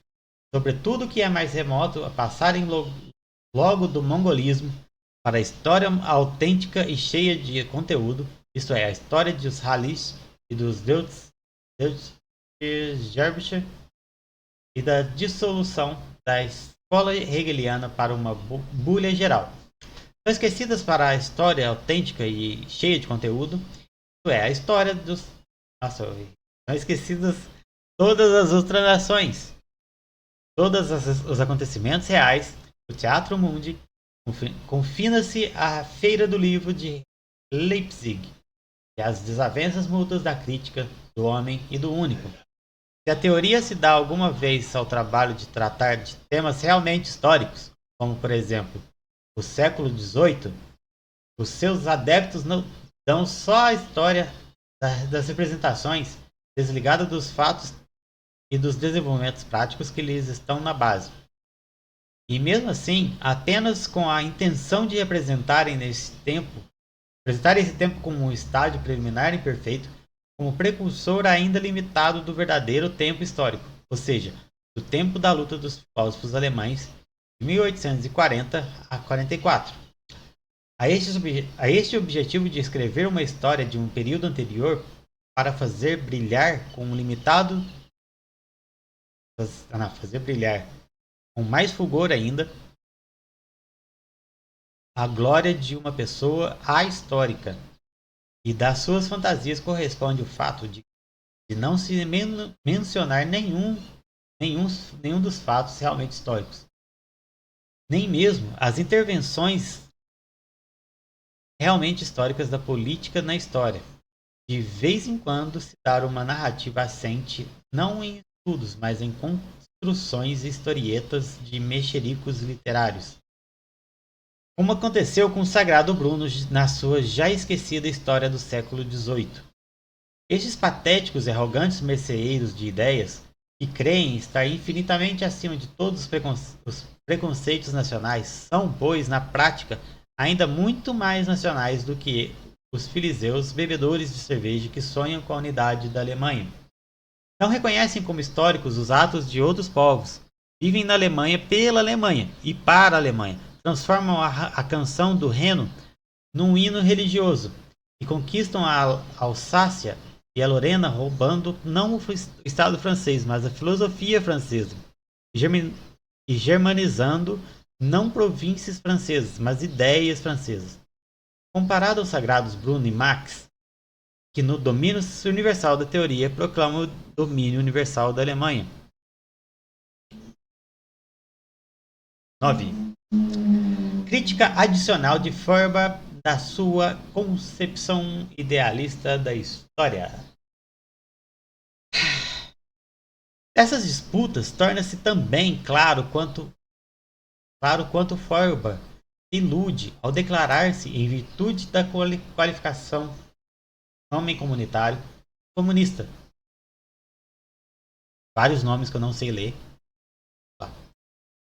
A: sobre tudo que é mais remoto, a passarem logo do mongolismo para a história autêntica e cheia de conteúdo, isto é, a história dos Halish e dos Deutsche e da dissolução da escola hegeliana para uma bulha geral. São esquecidas para a história autêntica e cheia de conteúdo, isto é, a história dos... Nossa, são esquecidas todas as outras nações. Todos os acontecimentos reais, o Teatro Mundi confina-se à Feira do Livro de Leipzig, e as desavenças mútuas da crítica, do homem e do único. Se a teoria se dá alguma vez ao trabalho de tratar de temas realmente históricos, como por exemplo o século XVIII, os seus adeptos não dão só a história das representações, desligada dos fatos e dos desenvolvimentos práticos que lhes estão na base. E mesmo assim, apenas com a intenção de apresentarem esse tempo como um estágio preliminar imperfeito, como precursor ainda limitado do verdadeiro tempo histórico, ou seja, do tempo da luta dos filósofos alemães de 1840 a 44. A este objetivo de escrever uma história de um período anterior para fazer brilhar com mais fulgor ainda a glória de uma pessoa ahistórica e das suas fantasias corresponde o fato de não se mencionar nenhum dos fatos realmente históricos, nem mesmo as intervenções realmente históricas da política na história. De vez em quando se dar uma narrativa assente não em estudos, mas em construções e historietas de mexericos literários, como aconteceu com o Sagrado Bruno na sua já esquecida história do século XVIII. Estes patéticos e arrogantes merceeiros de ideias, que creem estar infinitamente acima de todos os preconceitos nacionais, são, pois, na prática, ainda muito mais nacionais do que os filiseus bebedores de cerveja que sonham com a unidade da Alemanha. Não reconhecem como históricos os atos de outros povos, vivem na Alemanha pela Alemanha e para a Alemanha, transformam a canção do Reno num hino religioso e conquistam a Alsácia e a Lorena roubando não o Estado francês, mas a filosofia francesa, e germanizando não províncias francesas, mas ideias francesas. Comparado aos sagrados Bruno e Max, que no domínio universal da teoria proclamam o domínio universal da Alemanha. 9. Crítica adicional de Feuerbach da sua concepção idealista da história. Essas disputas torna-se também claro quanto Feuerbach ilude ao declarar-se, em virtude da qualificação homem comunitário, comunista. Vários nomes que eu não sei ler.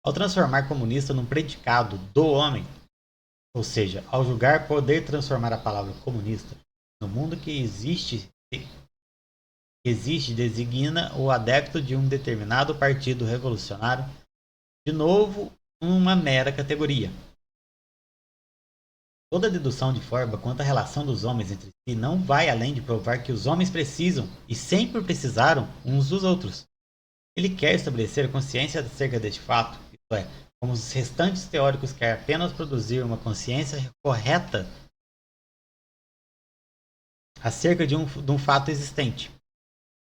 A: Ao transformar comunista num predicado do homem, ou seja, ao julgar poder transformar a palavra comunista no mundo que existe designa o adepto de um determinado partido revolucionário, de novo uma mera categoria. Toda a dedução de Feuerbach quanto à relação dos homens entre si não vai além de provar que os homens precisam e sempre precisaram uns dos outros. Ele quer estabelecer consciência acerca deste fato, isto é, como os restantes teóricos querem apenas produzir uma consciência correta acerca de um fato existente.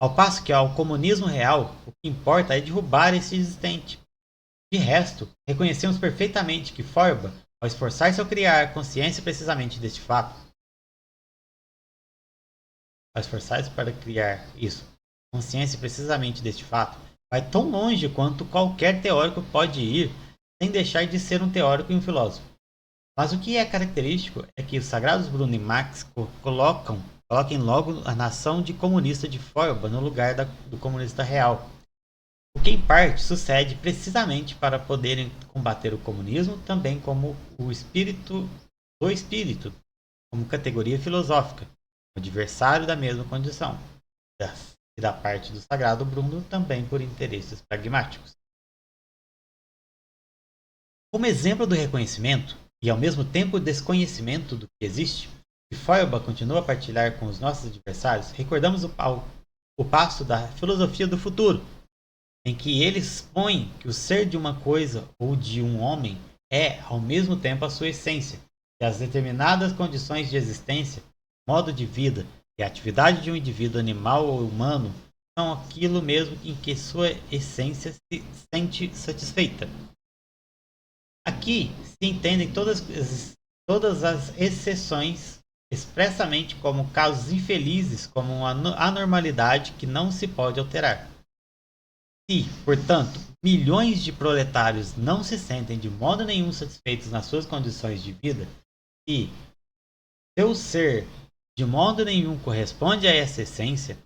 A: Ao passo que ao comunismo real, o que importa é derrubar esse existente. De resto, reconhecemos perfeitamente que Feuerbach, ao esforçar-se ao criar consciência precisamente deste fato, vai tão longe quanto qualquer teórico pode ir, sem deixar de ser um teórico e um filósofo. Mas o que é característico é que os sagrados Bruno e Marx coloquem logo a nação de comunista de Feuerbach no lugar do comunista real. O que em parte sucede precisamente para poderem combater o comunismo também como o espírito do espírito, como categoria filosófica, o adversário da mesma condição, e da parte do sagrado Bruno também por interesses pragmáticos. Como exemplo do reconhecimento e ao mesmo tempo desconhecimento do que existe, que Feuerbach continua a partilhar com os nossos adversários, recordamos o passo da filosofia do futuro, em que ele expõe que o ser de uma coisa ou de um homem é, ao mesmo tempo, a sua essência, e as determinadas condições de existência, modo de vida e atividade de um indivíduo animal ou humano são aquilo mesmo em que sua essência se sente satisfeita. Aqui se entendem todas as exceções expressamente como casos infelizes, como uma anormalidade que não se pode alterar. Se, portanto, milhões de proletários não se sentem de modo nenhum satisfeitos nas suas condições de vida, e seu ser de modo nenhum corresponde a essa essência,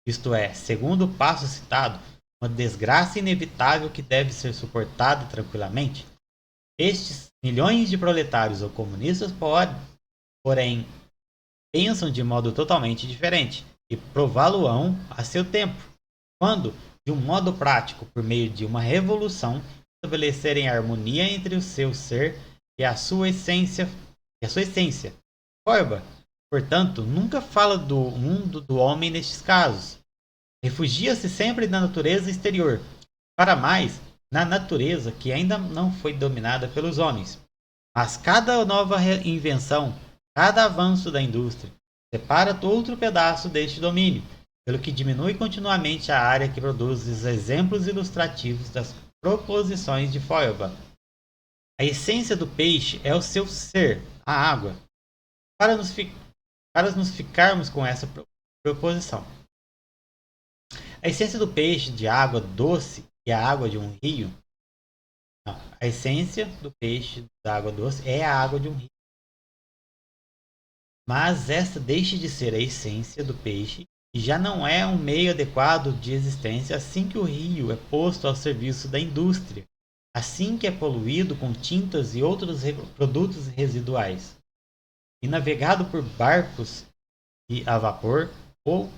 A: isto é, segundo o passo citado, uma desgraça inevitável que deve ser suportada tranquilamente, estes milhões de proletários ou comunistas podem, porém, pensam de modo totalmente diferente e prová-lo-ão a seu tempo, quando, de um modo prático, por meio de uma revolução, estabelecerem a harmonia entre o seu ser e a sua essência. Forba, portanto, nunca fala do mundo do homem nestes casos. Refugia-se sempre na natureza exterior, para mais, na natureza que ainda não foi dominada pelos homens. Mas cada nova invenção, cada avanço da indústria, separa outro pedaço deste domínio, pelo que diminui continuamente a área que produz os exemplos ilustrativos das proposições de Feuerbach. A essência do peixe é o seu ser, a água. Para nos ficarmos com essa proposição. A essência do peixe de água doce e a água de um rio. Não, a essência do peixe da água doce é a água de um rio. Mas esta deixa de ser a essência do peixe e já não é um meio adequado de existência assim que o rio é posto ao serviço da indústria, assim que é poluído com tintas e outros produtos residuais, e navegado por barcos e a vapor, ou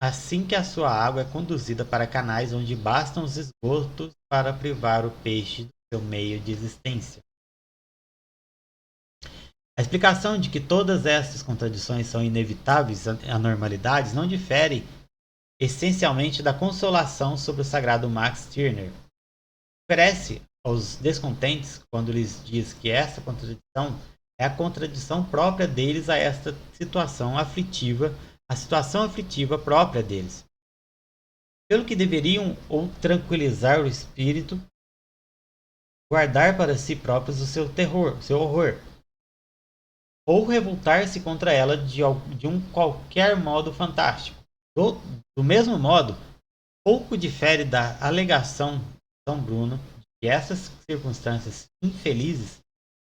A: assim que a sua água é conduzida para canais onde bastam os esgotos para privar o peixe do seu meio de existência. A explicação de que todas estas contradições são inevitáveis anormalidades não difere essencialmente da consolação sobre o sagrado Max Stirner. Oferece aos descontentes quando lhes diz que essa contradição é a contradição própria deles a esta situação aflitiva, a situação aflitiva própria deles. Pelo que deveriam ou tranquilizar o espírito, guardar para si próprios o seu terror, seu horror, ou revoltar-se contra ela de um qualquer modo fantástico. Do mesmo modo, pouco difere da alegação de São Bruno de que essas circunstâncias infelizes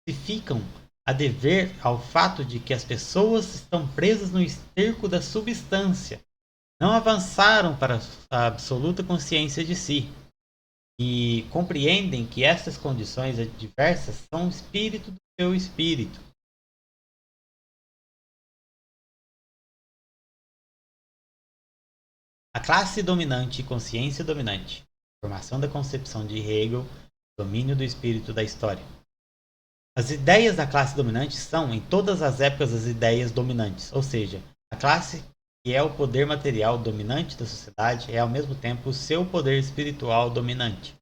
A: se ficam a dever ao fato de que as pessoas estão presas no esterco da substância, não avançaram para a absoluta consciência de si, e compreendem que essas condições adversas são o espírito do seu espírito. A classe dominante e consciência dominante. Formação da concepção de Hegel, domínio do espírito da história. As ideias da classe dominante são, em todas as épocas, as ideias dominantes, ou seja, a classe que é o poder material dominante da sociedade é ao mesmo tempo o seu poder espiritual dominante.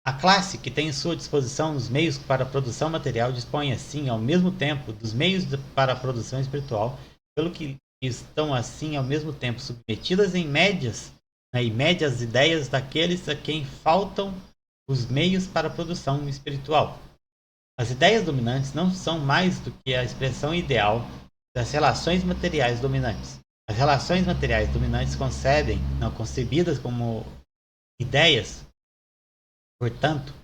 A: A classe que tem em sua disposição os meios para a produção material dispõe assim ao mesmo tempo dos meios para a produção espiritual, pelo que estão assim ao mesmo tempo submetidas em médias as ideias daqueles a quem faltam os meios para a produção espiritual. As ideias dominantes não são mais do que a expressão ideal das relações materiais dominantes. As relações materiais dominantes não concebidas como ideias, portanto,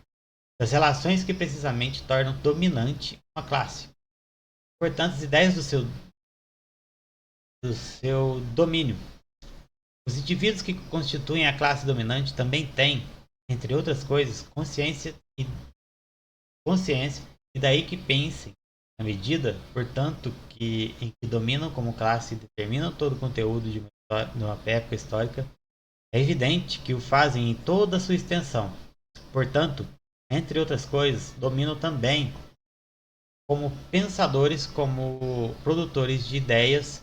A: das relações que precisamente tornam dominante uma classe. Portanto, as ideias do seu domínio. Os indivíduos que constituem a classe dominante também têm, entre outras coisas, consciência e daí que pensem, na medida, portanto, em que dominam como classe e determinam todo o conteúdo de uma época histórica, é evidente que o fazem em toda a sua extensão. Portanto, entre outras coisas, dominam também como pensadores, como produtores de ideias,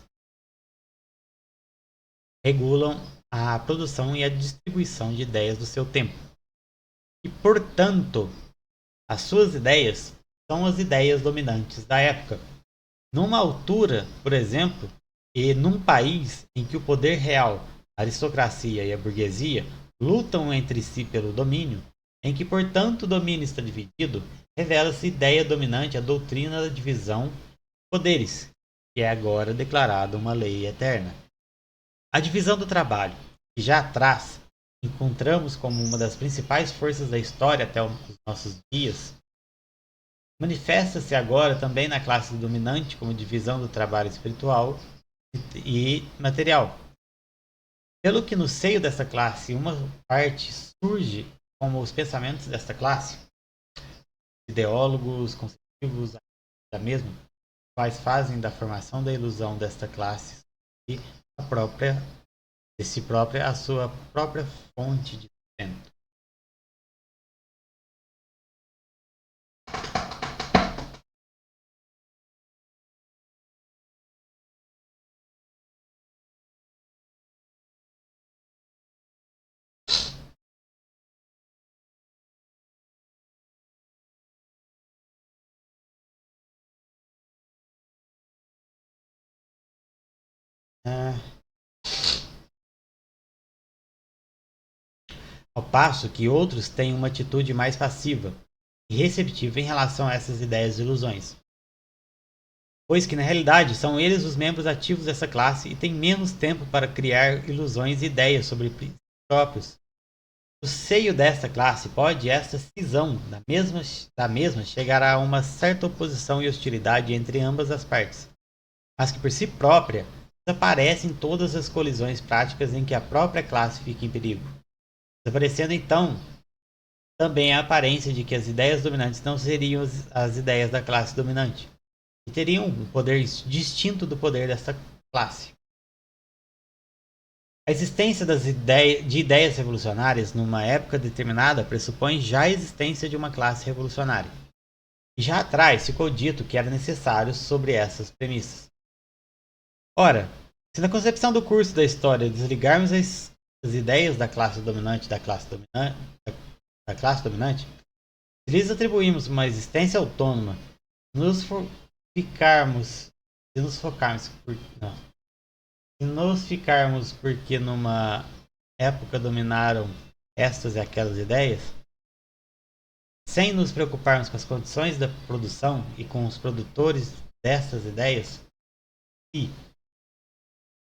A: regulam a produção e a distribuição de ideias do seu tempo. E, portanto, as suas ideias são as ideias dominantes da época. Numa altura, por exemplo, e num país em que o poder real, a aristocracia e a burguesia lutam entre si pelo domínio, em que, portanto, o domínio está dividido, revela-se ideia dominante a doutrina da divisão de poderes, que é agora declarada uma lei eterna. A divisão do trabalho, que já atrás encontramos como uma das principais forças da história até os nossos dias, manifesta-se agora também na classe dominante como divisão do trabalho espiritual e material. Pelo que no seio dessa classe uma parte surge como os pensamentos desta classe, ideólogos, conceituos da mesma, quais fazem da formação da ilusão desta classe e a própria de si própria a sua própria fonte de sustento. Ah, ao passo que outros têm uma atitude mais passiva e receptiva em relação a essas ideias e ilusões, pois que na realidade são eles os membros ativos dessa classe e têm menos tempo para criar ilusões e ideias sobre si próprios. No seio desta classe pode esta cisão da mesma chegar a uma certa oposição e hostilidade entre ambas as partes, mas que por si própria desaparece em todas as colisões práticas em que a própria classe fica em perigo, desaparecendo então também a aparência de que as ideias dominantes não seriam as ideias da classe dominante, e teriam um poder distinto do poder dessa classe. A existência de ideias revolucionárias numa época determinada pressupõe já a existência de uma classe revolucionária. E já atrás ficou dito que era necessário sobre essas premissas. Ora, se na concepção do curso da história desligarmos as ideias da classe dominante da classe dominante, se lhes atribuímos uma existência autônoma, nos ficarmos, se nos focarmos por, não, se nos ficarmos porque numa época dominaram estas e aquelas ideias, sem nos preocuparmos com as condições da produção e com os produtores dessas ideias, e,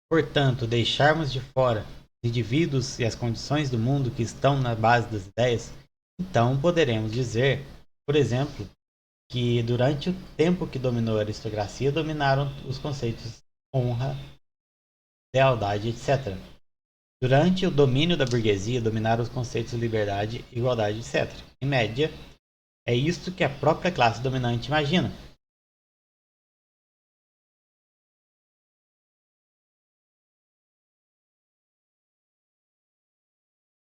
A: portanto, deixarmos de fora os indivíduos e as condições do mundo que estão na base das ideias, então poderemos dizer, por exemplo, que durante o tempo que dominou a aristocracia dominaram os conceitos honra, lealdade, etc. Durante o domínio da burguesia dominaram os conceitos de liberdade, igualdade, etc. Em média, é isto que a própria classe dominante imagina.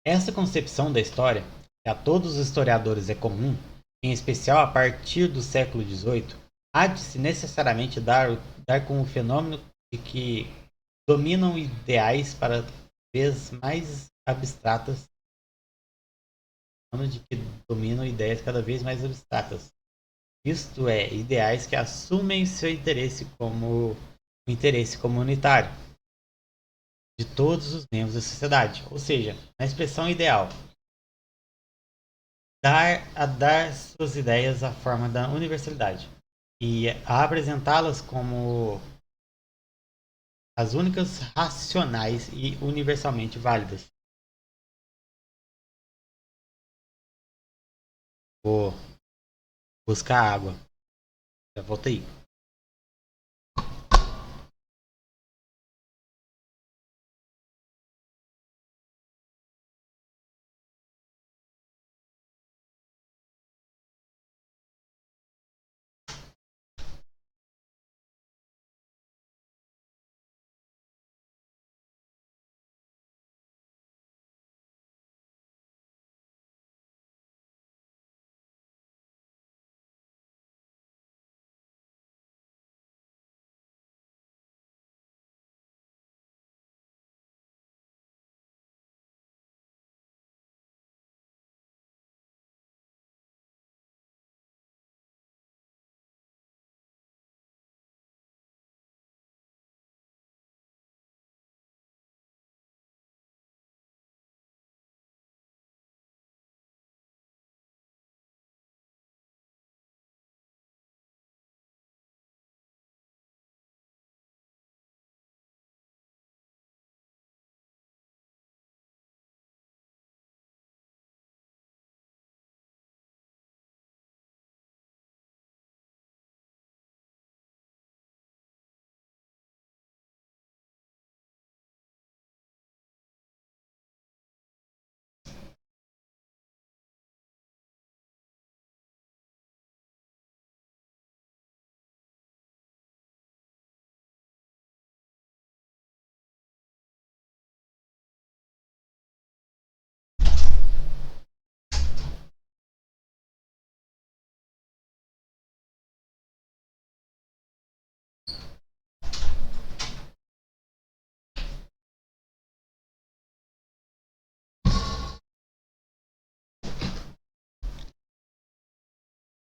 A: Essa concepção da história, que a todos os historiadores é comum, em especial a partir do século XVIII, há de se necessariamente dar com o fenômeno de que dominam ideais para vez mais abstratas, de que dominam ideias cada vez mais abstratas. Isto é, ideais que assumem seu interesse como o interesse comunitário de todos os membros da sociedade, ou seja, na expressão ideal, dar suas ideias a forma da universalidade e a apresentá-las como as únicas racionais e universalmente válidas. Vou buscar água. Já voltei.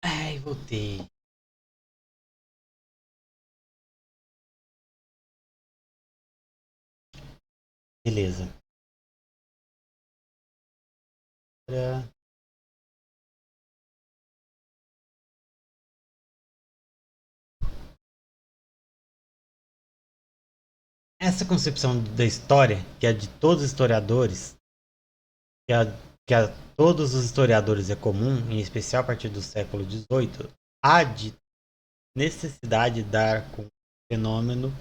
A: Ai, voltei. Beleza. Essa concepção da história, que é de todos os historiadores, que a, que a todos os historiadores é comum, em especial a partir do século XVIII, há de necessidade de dar com o fenômeno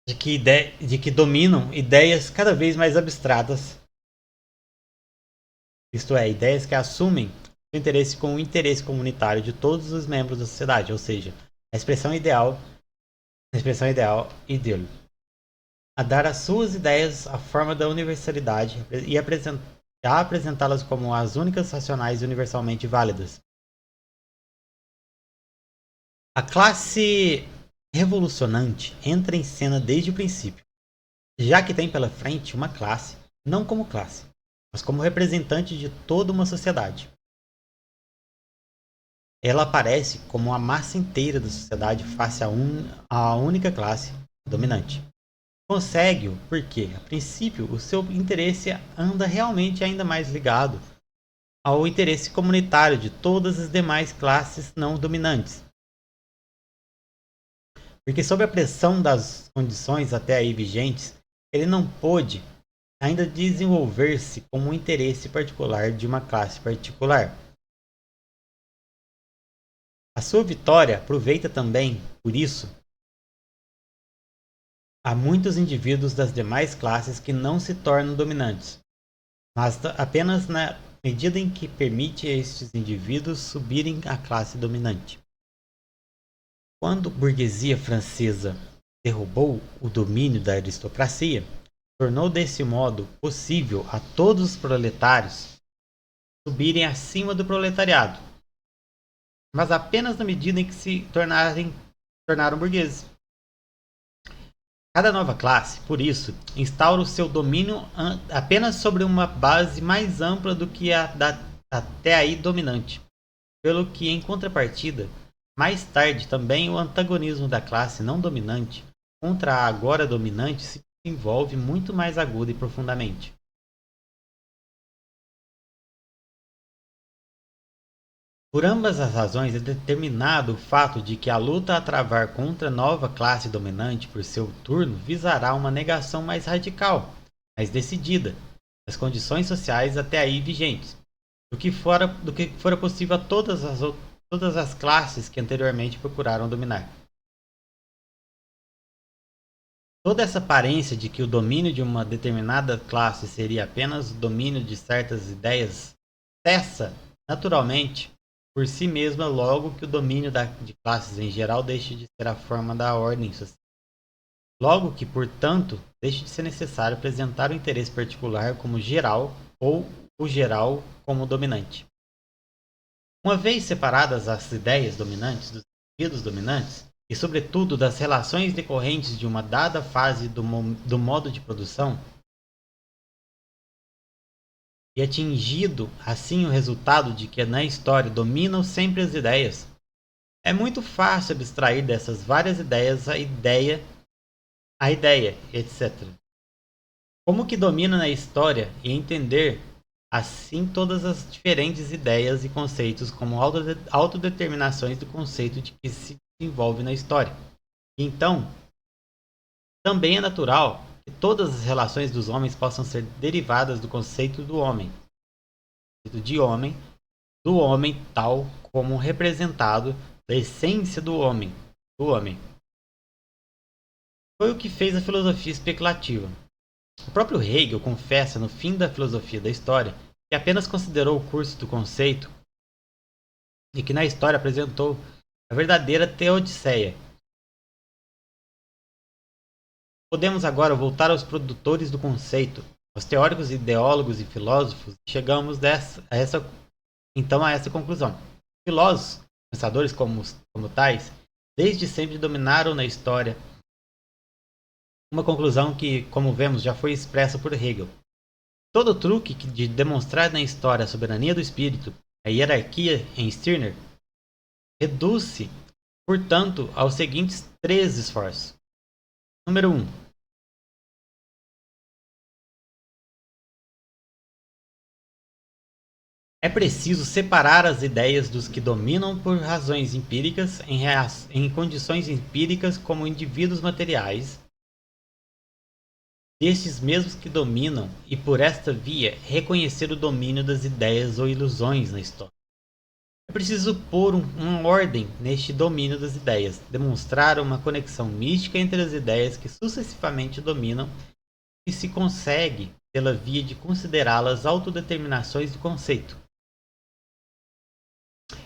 A: de que dominam ideias cada vez mais abstratas, isto é, ideias que assumem o interesse com o interesse comunitário de todos os membros da sociedade, ou seja, a expressão ideal e dele, a dar às suas ideias a forma da universalidade e a apresentá-las como as únicas racionais e universalmente válidas. A classe revolucionante entra em cena desde o princípio, já que tem pela frente uma classe, não como classe, mas como representante de toda uma sociedade. Ela aparece como a massa inteira da sociedade face à única classe dominante. Consegue-o porque, a princípio, o seu interesse anda realmente ainda mais ligado ao interesse comunitário de todas as demais classes não dominantes. Porque, sob a pressão das condições até aí vigentes, ele não pôde ainda desenvolver-se como um interesse particular de uma classe particular. A sua vitória aproveita também, por isso, a muitos indivíduos das demais classes que não se tornam dominantes, mas apenas na medida em que permite a estes indivíduos subirem à classe dominante. Quando a burguesia francesa derrubou o domínio da aristocracia, tornou desse modo possível a todos os proletários subirem acima do proletariado, mas apenas na medida em que se tornaram burgueses. Cada nova classe, por isso, instaura o seu domínio apenas sobre uma base mais ampla do que a da até aí dominante, pelo que, em contrapartida, mais tarde também o antagonismo da classe não dominante contra a agora dominante se desenvolve muito mais agudo e profundamente. Por ambas as razões, é determinado o fato de que a luta a travar contra a nova classe dominante por seu turno visará uma negação mais radical, mais decidida, das condições sociais até aí vigentes, do que fora possível a todas as classes que anteriormente procuraram dominar. Toda essa aparência de que o domínio de uma determinada classe seria apenas o domínio de certas ideias cessa, naturalmente, por si mesma logo que o domínio de classes em geral deixe de ser a forma da ordem social. Logo que, portanto, deixe de ser necessário apresentar o interesse particular como geral ou o geral como dominante. Uma vez separadas as ideias dominantes dos indivíduos dominantes, e sobretudo das relações decorrentes de uma dada fase do modo de produção, e atingido assim o resultado de que na história dominam sempre as ideias, é muito fácil abstrair dessas várias ideias a ideia, etc. Como que domina na história e entender assim todas as diferentes ideias e conceitos como autodeterminações do conceito de que se desenvolve na história. Então, também é natural que todas as relações dos homens possam ser derivadas do conceito do homem tal como representado da essência do homem. Foi o que fez a filosofia especulativa. O próprio Hegel confessa no fim da filosofia da história que apenas considerou o curso do conceito e que na história apresentou a verdadeira teodiceia. Podemos agora voltar aos produtores do conceito, aos teóricos, ideólogos e filósofos, e chegamos a essa conclusão. Filósofos, pensadores como tais, desde sempre dominaram na história. Uma conclusão que, como vemos, já foi expressa por Hegel. Todo o truque de demonstrar na história a soberania do espírito, a hierarquia em Stirner, reduz-se, portanto, aos seguintes 3 esforços. Número 1. É preciso separar as ideias dos que dominam por razões empíricas em condições empíricas como indivíduos materiais, destes mesmos que dominam e por esta via reconhecer o domínio das ideias ou ilusões na história. É preciso pôr uma ordem neste domínio das ideias, demonstrar uma conexão mística entre as ideias que sucessivamente dominam e se consegue pela via de considerá-las autodeterminações do conceito.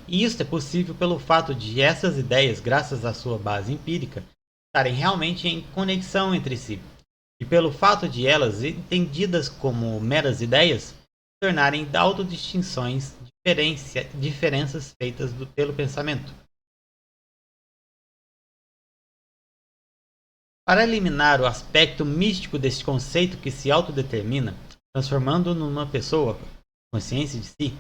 A: E isto é possível pelo fato de essas ideias, graças à sua base empírica, estarem realmente em conexão entre si, e pelo fato de elas, entendidas como meras ideias, se tornarem autodistinções, diferenças feitas pelo pensamento. Para eliminar o aspecto místico deste conceito que se autodetermina, transformando-o numa pessoa, consciência de si,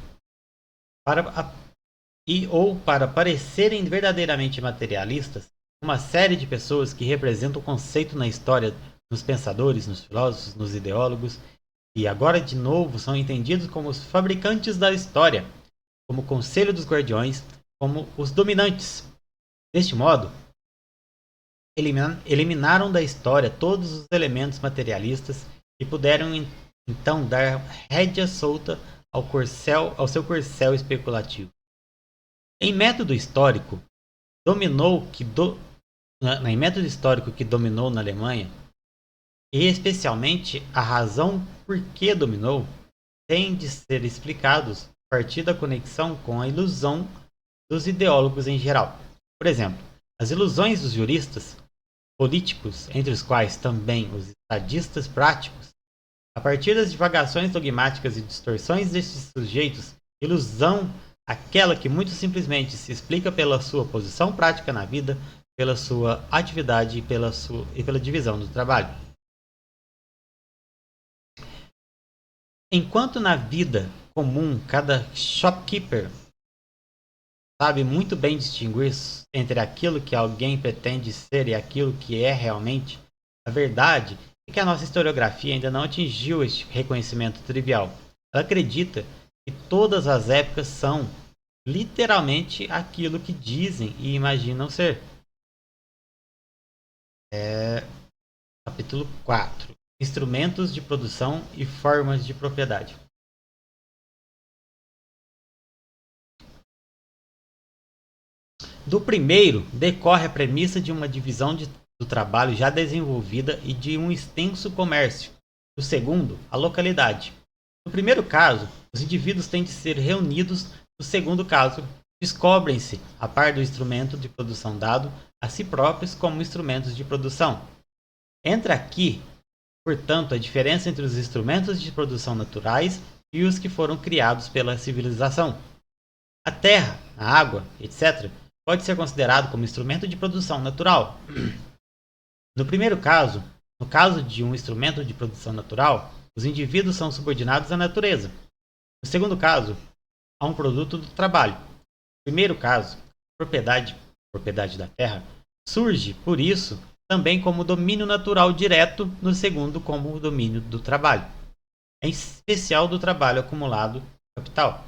A: ou para parecerem verdadeiramente materialistas, uma série de pessoas que representam o conceito na história, nos pensadores, nos filósofos, nos ideólogos, e agora de novo são entendidos como os fabricantes da história, como o conselho dos guardiões, como os dominantes. Deste modo, eliminaram da história todos os elementos materialistas e puderam então dar rédea solta ao seu corcel especulativo. Em método histórico que dominou na Alemanha, e especialmente a razão por que dominou, tem de ser explicados a partir da conexão com a ilusão dos ideólogos em geral. Por exemplo, as ilusões dos juristas políticos, entre os quais também os estadistas práticos, a partir das divagações dogmáticas e distorções destes sujeitos, ilusão aquela que muito simplesmente se explica pela sua posição prática na vida, pela sua atividade e pela divisão do trabalho. Enquanto na vida comum cada shopkeeper sabe muito bem distinguir entre aquilo que alguém pretende ser e aquilo que é realmente, a verdade é que a nossa historiografia ainda não atingiu este reconhecimento trivial. Ela acredita que todas as épocas são literalmente aquilo que dizem e imaginam ser. Capítulo 4. Instrumentos de produção e formas de propriedade. Do primeiro, decorre a premissa de uma divisão do trabalho já desenvolvida e de um extenso comércio. Do segundo, a localidade. No primeiro caso, os indivíduos têm de ser reunidos. No segundo caso, descobrem-se, a par do instrumento de produção dado, a si próprios como instrumentos de produção. Entra aqui, portanto, a diferença entre os instrumentos de produção naturais e os que foram criados pela civilização. A terra, a água, etc., pode ser considerado como instrumento de produção natural. No primeiro caso, no caso de um instrumento de produção natural, os indivíduos são subordinados à natureza. No segundo caso, a um produto do trabalho. No primeiro caso, a propriedade da terra, surge, por isso, também como domínio natural direto, no segundo como o domínio do trabalho, em especial do trabalho acumulado capital.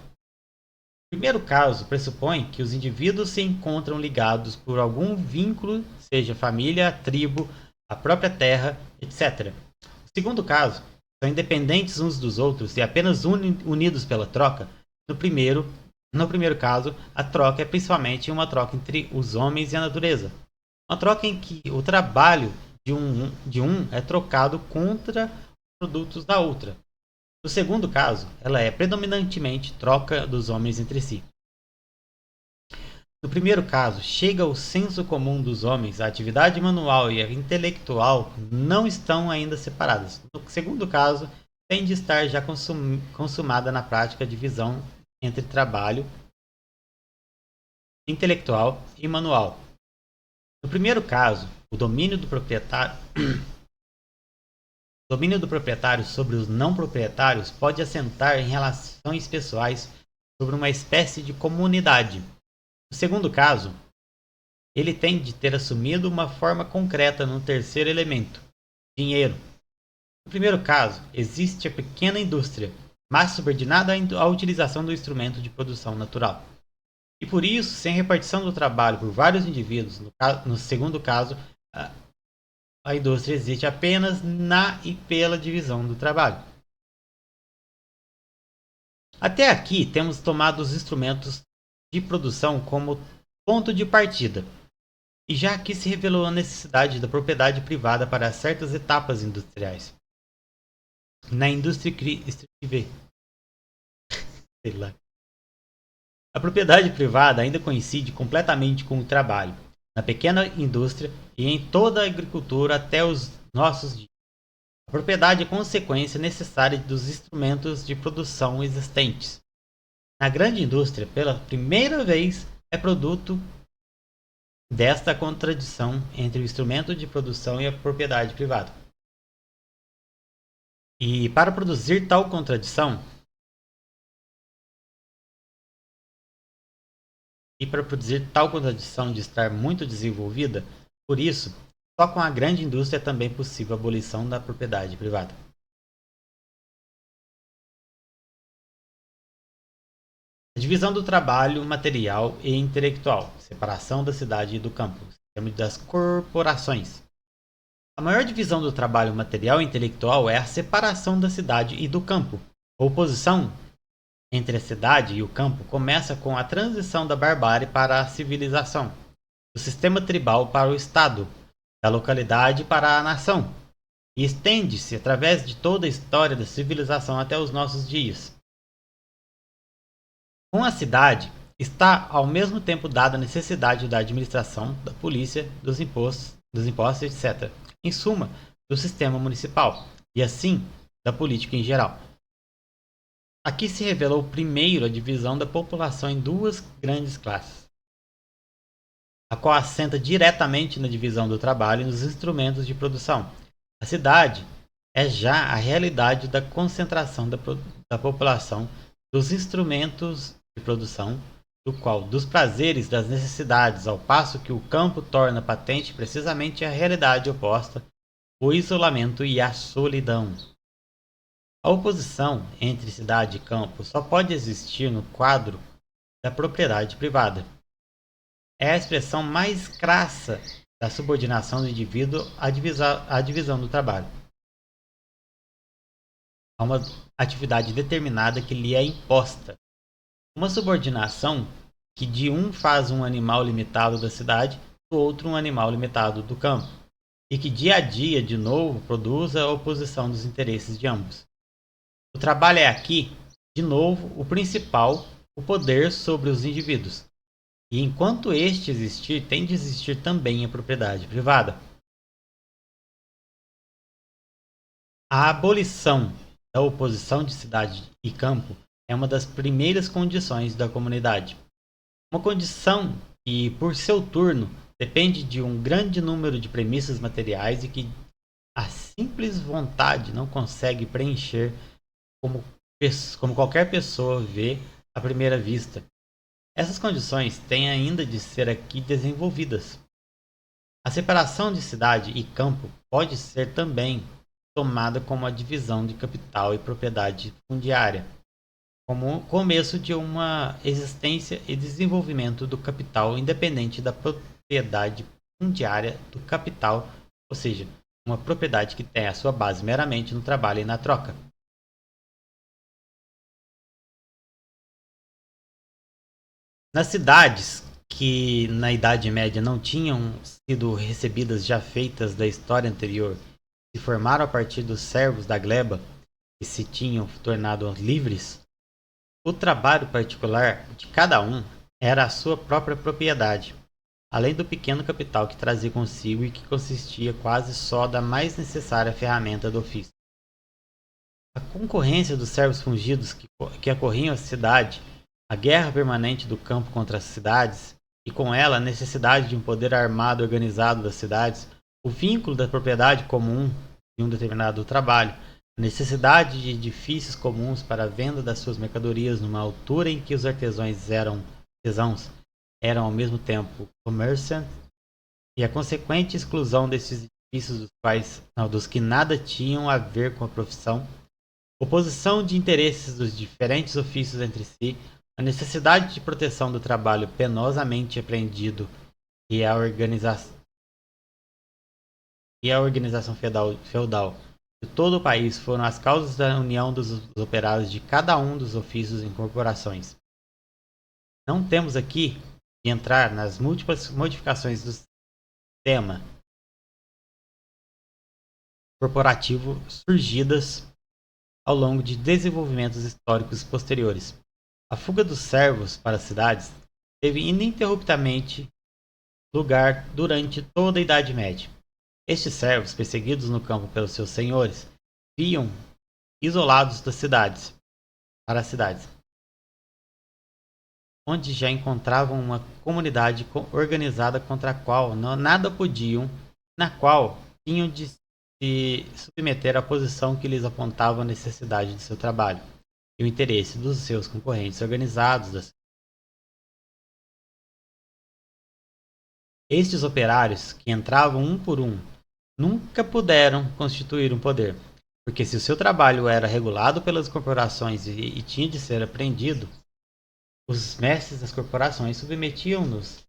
A: O primeiro caso pressupõe que os indivíduos se encontram ligados por algum vínculo, seja família, tribo, a própria terra, etc. O segundo caso, são independentes uns dos outros e apenas unidos pela troca. No primeiro caso, a troca é principalmente uma troca entre os homens e a natureza. Uma troca em que o trabalho de um é trocado contra os produtos da outra. No segundo caso, ela é predominantemente troca dos homens entre si. No primeiro caso, chega ao senso comum dos homens, a atividade manual e a intelectual não estão ainda separadas. No segundo caso, tem de estar já consumada na prática a divisão entre trabalho intelectual e manual. No primeiro caso, o domínio do proprietário sobre os não proprietários pode assentar em relações pessoais sobre uma espécie de comunidade. No segundo caso, ele tem de ter assumido uma forma concreta no terceiro elemento, dinheiro. No primeiro caso, existe a pequena indústria, mas subordinada à utilização do instrumento de produção natural. E por isso, sem repartição do trabalho por vários indivíduos, no segundo caso, a indústria existe apenas na e pela divisão do trabalho. Até aqui, temos tomado os instrumentos de produção como ponto de partida. E já aqui se revelou a necessidade da propriedade privada para certas etapas industriais. Na indústria extrativa, a propriedade privada ainda coincide completamente com o trabalho, na pequena indústria e em toda a agricultura até os nossos dias. A propriedade é consequência necessária dos instrumentos de produção existentes. Na grande indústria, pela primeira vez, é produto desta contradição entre o instrumento de produção e a propriedade privada. E para produzir tal contradição, de estar muito desenvolvida, por isso, só com a grande indústria é também possível a abolição da propriedade privada. A divisão do trabalho material e intelectual, separação da cidade e do campo, sistema das corporações. A maior divisão do trabalho material e intelectual é a separação da cidade e do campo. A oposição entre a cidade e o campo começa com a transição da barbárie para a civilização, do sistema tribal para o Estado, da localidade para a nação, e estende-se através de toda a história da civilização até os nossos dias. Com a cidade, está ao mesmo tempo dada a necessidade da administração, da polícia, dos impostos, etc. Em suma, do sistema municipal, e assim, da política em geral. Aqui se revelou primeiro a divisão da população em duas grandes classes, a qual assenta diretamente na divisão do trabalho e nos instrumentos de produção. A cidade é já a realidade da concentração da população dos instrumentos de produção, dos prazeres, das necessidades, ao passo que o campo torna patente precisamente a realidade oposta, o isolamento e a solidão. A oposição entre cidade e campo só pode existir no quadro da propriedade privada. É a expressão mais crassa da subordinação do indivíduo à divisão do trabalho. Há uma atividade determinada que lhe é imposta. Uma subordinação que de um faz um animal limitado da cidade, do outro um animal limitado do campo, e que dia a dia, de novo, produz a oposição dos interesses de ambos. O trabalho é aqui, de novo, o principal, o poder sobre os indivíduos. E enquanto este existir, tem de existir também a propriedade privada. A abolição da oposição de cidade e campo é uma das primeiras condições da comunidade. Uma condição que, por seu turno, depende de um grande número de premissas materiais e que a simples vontade não consegue preencher como qualquer pessoa vê à primeira vista. Essas condições têm ainda de ser aqui desenvolvidas. A separação de cidade e campo pode ser também tomada como a divisão de capital e propriedade fundiária, como o começo de uma existência e desenvolvimento do capital independente da propriedade fundiária do capital, ou seja, uma propriedade que tem a sua base meramente no trabalho e na troca. Nas cidades que na Idade Média não tinham sido recebidas já feitas da história anterior, se formaram a partir dos servos da gleba que se tinham tornado livres, o trabalho particular de cada um era a sua própria propriedade, além do pequeno capital que trazia consigo e que consistia quase só da mais necessária ferramenta do ofício. A concorrência dos servos fungidos que acorriam a cidade, a guerra permanente do campo contra as cidades e com ela a necessidade de um poder armado organizado das cidades, o vínculo da propriedade comum de um determinado trabalho, a necessidade de edifícios comuns para a venda das suas mercadorias numa altura em que os artesãos eram ao mesmo tempo comerciantes, e a consequente exclusão desses edifícios dos que nada tinham a ver com a profissão, oposição de interesses dos diferentes ofícios entre si, a necessidade de proteção do trabalho penosamente apreendido e a organização feudal de todo o país foram as causas da união dos operários de cada um dos ofícios em corporações. Não temos aqui de entrar nas múltiplas modificações do sistema corporativo surgidas ao longo de desenvolvimentos históricos posteriores. A fuga dos servos para as cidades teve ininterruptamente lugar durante toda a Idade Média. Estes servos, perseguidos no campo pelos seus senhores, viam isolados para as cidades, onde já encontravam uma comunidade organizada contra a qual nada podiam, na qual tinham de se submeter à posição que lhes apontava a necessidade de seu trabalho e o interesse dos seus concorrentes organizados. Estes operários, que entravam um por um, nunca puderam constituir um poder, porque se o seu trabalho era regulado pelas corporações e tinha de ser apreendido, os mestres das corporações submetiam-nos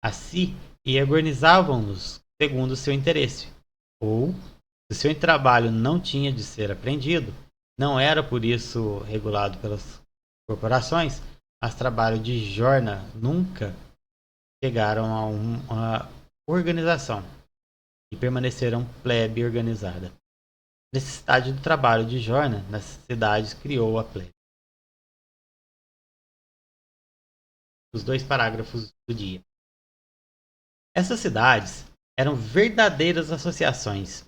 A: a si e organizavam-nos segundo o seu interesse. Ou, se seu trabalho não tinha de ser apreendido, não era por isso regulado pelas corporações, mas trabalho de jorna nunca chegaram a uma organização e permaneceram plebe organizada. A necessidade do trabalho de jorna nas cidades criou a plebe. Os 2 parágrafos do dia. Essas cidades eram verdadeiras associações,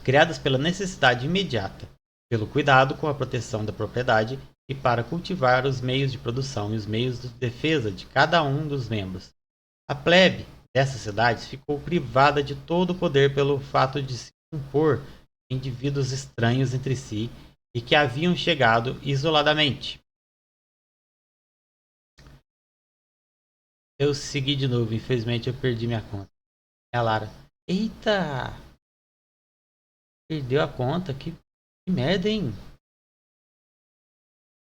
A: criadas pela necessidade imediata, pelo cuidado com a proteção da propriedade e para cultivar os meios de produção e os meios de defesa de cada um dos membros. A plebe dessas cidades ficou privada de todo o poder pelo fato de se compor indivíduos estranhos entre si e que haviam chegado isoladamente. Eu segui de novo, infelizmente eu perdi minha conta. É a Lara. Eita! Perdeu a conta, que merda, hein?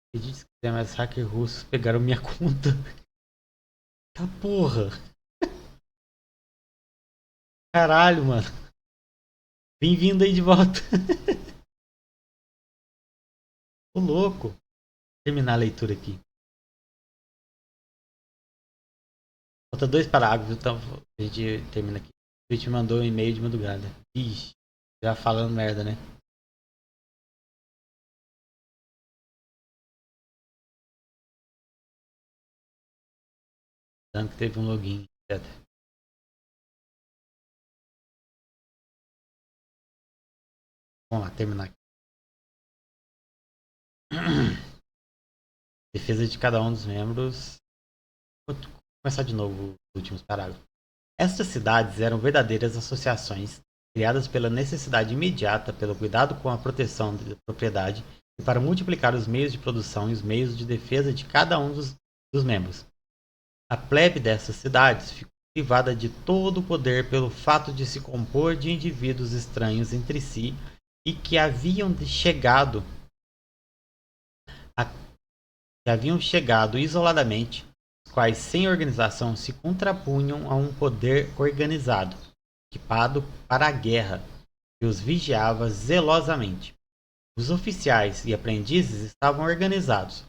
A: Acredite se quiser, mas hackers russos pegaram minha conta. Tá porra! Caralho, mano. Bem-vindo aí de volta. Ô louco. Vou terminar a leitura aqui. Falta 2 parágrafos, então a gente termina aqui. A gente mandou um e-mail de madrugada. Ixi, já falando merda, né? Dando que teve um login, etc. Vamos lá, terminar aqui. Defesa de cada um dos membros. Vou começar de novo os últimos parágrafos. Estas cidades eram verdadeiras associações, criadas pela necessidade imediata, pelo cuidado com a proteção da propriedade e para multiplicar os meios de produção e os meios de defesa de cada um dos membros. A plebe dessas cidades ficou privada de todo o poder pelo fato de se compor de indivíduos estranhos entre si e que haviam chegado isoladamente, os quais sem organização se contrapunham a um poder organizado, equipado para a guerra, que os vigiava zelosamente. Os oficiais e aprendizes estavam organizados,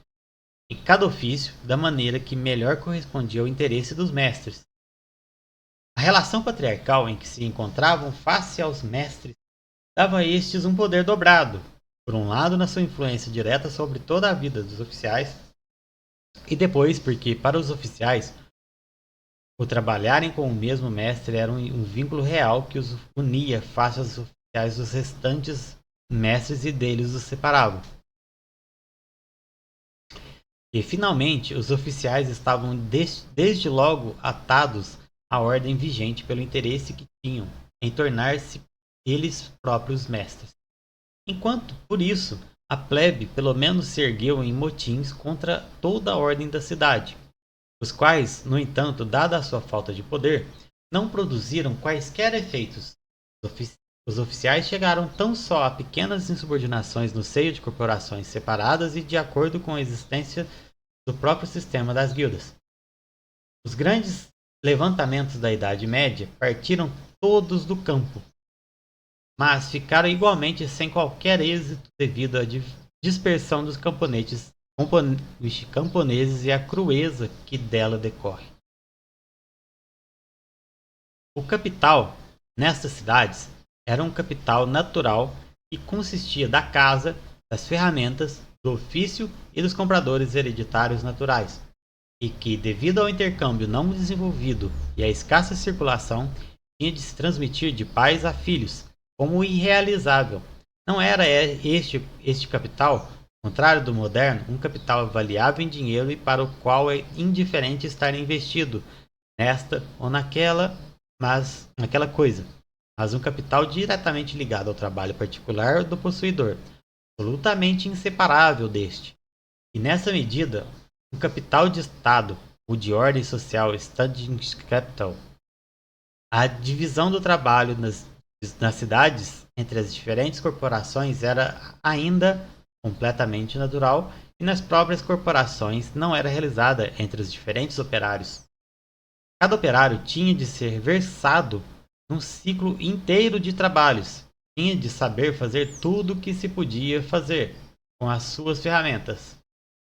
A: em cada ofício, da maneira que melhor correspondia ao interesse dos mestres. A relação patriarcal em que se encontravam face aos mestres dava a estes um poder dobrado, por um lado na sua influência direta sobre toda a vida dos oficiais, e depois porque, para os oficiais, o trabalharem com o mesmo mestre era um vínculo real que os unia face aos oficiais dos restantes mestres e deles os separava. E finalmente os oficiais estavam desde logo atados à ordem vigente pelo interesse que tinham em tornar-se eles próprios mestres. Enquanto, por isso, a plebe pelo menos se ergueu em motins contra toda a ordem da cidade, os quais, no entanto, dada a sua falta de poder, não produziram quaisquer efeitos. Os oficiais chegaram tão só a pequenas insubordinações no seio de corporações separadas e de acordo com a existência do próprio sistema das guildas. Os grandes levantamentos da Idade Média partiram todos do campo, mas ficaram igualmente sem qualquer êxito devido à dispersão dos camponeses e à crueza que dela decorre. O capital, nestas cidades, era um capital natural que consistia da casa, das ferramentas, do ofício e dos compradores hereditários naturais, e que, devido ao intercâmbio não desenvolvido e à escassa circulação, tinha de se transmitir de pais a filhos, como irrealizável. Não era este capital, ao contrário do moderno, um capital avaliável em dinheiro e para o qual é indiferente estar investido nesta ou naquela coisa, mas um capital diretamente ligado ao trabalho particular do possuidor, absolutamente inseparável deste. E nessa medida, um capital de Estado, ou de ordem social, standing capital. A divisão do trabalho nas cidades entre as diferentes corporações era ainda completamente natural e nas próprias corporações não era realizada entre os diferentes operários. Cada operário tinha de ser versado num ciclo inteiro de trabalhos, tinha de saber fazer tudo o que se podia fazer com as suas ferramentas.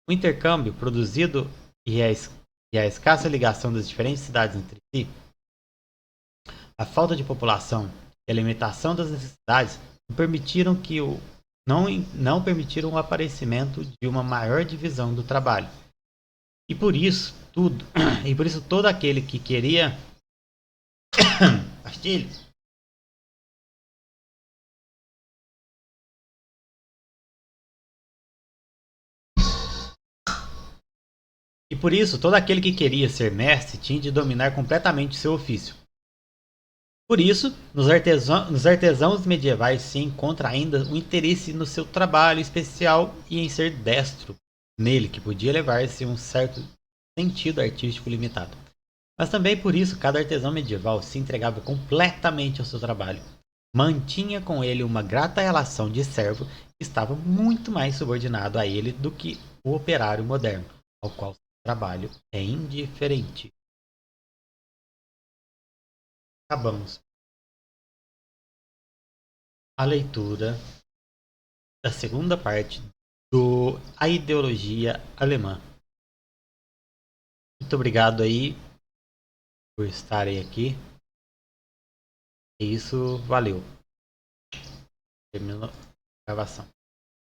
A: O intercâmbio produzido e a escassa ligação das diferentes cidades entre si, a falta de população e a limitação das necessidades não permitiram o aparecimento de uma maior divisão do trabalho. E por isso todo aquele que queria pastilhas. E por isso todo aquele que queria ser mestre tinha de dominar completamente seu ofício. Por isso, nos artesãos medievais se encontra ainda o interesse no seu trabalho especial e em ser destro nele, que podia levar-se um certo sentido artístico limitado. Mas também por isso cada artesão medieval se entregava completamente ao seu trabalho. Mantinha com ele uma grata relação de servo que estava muito mais subordinado a ele do que o operário moderno, ao qual seu trabalho é indiferente. Acabamos a leitura da segunda parte do A Ideologia Alemã. Muito obrigado aí por estarem aqui. É isso, valeu. Terminou a gravação.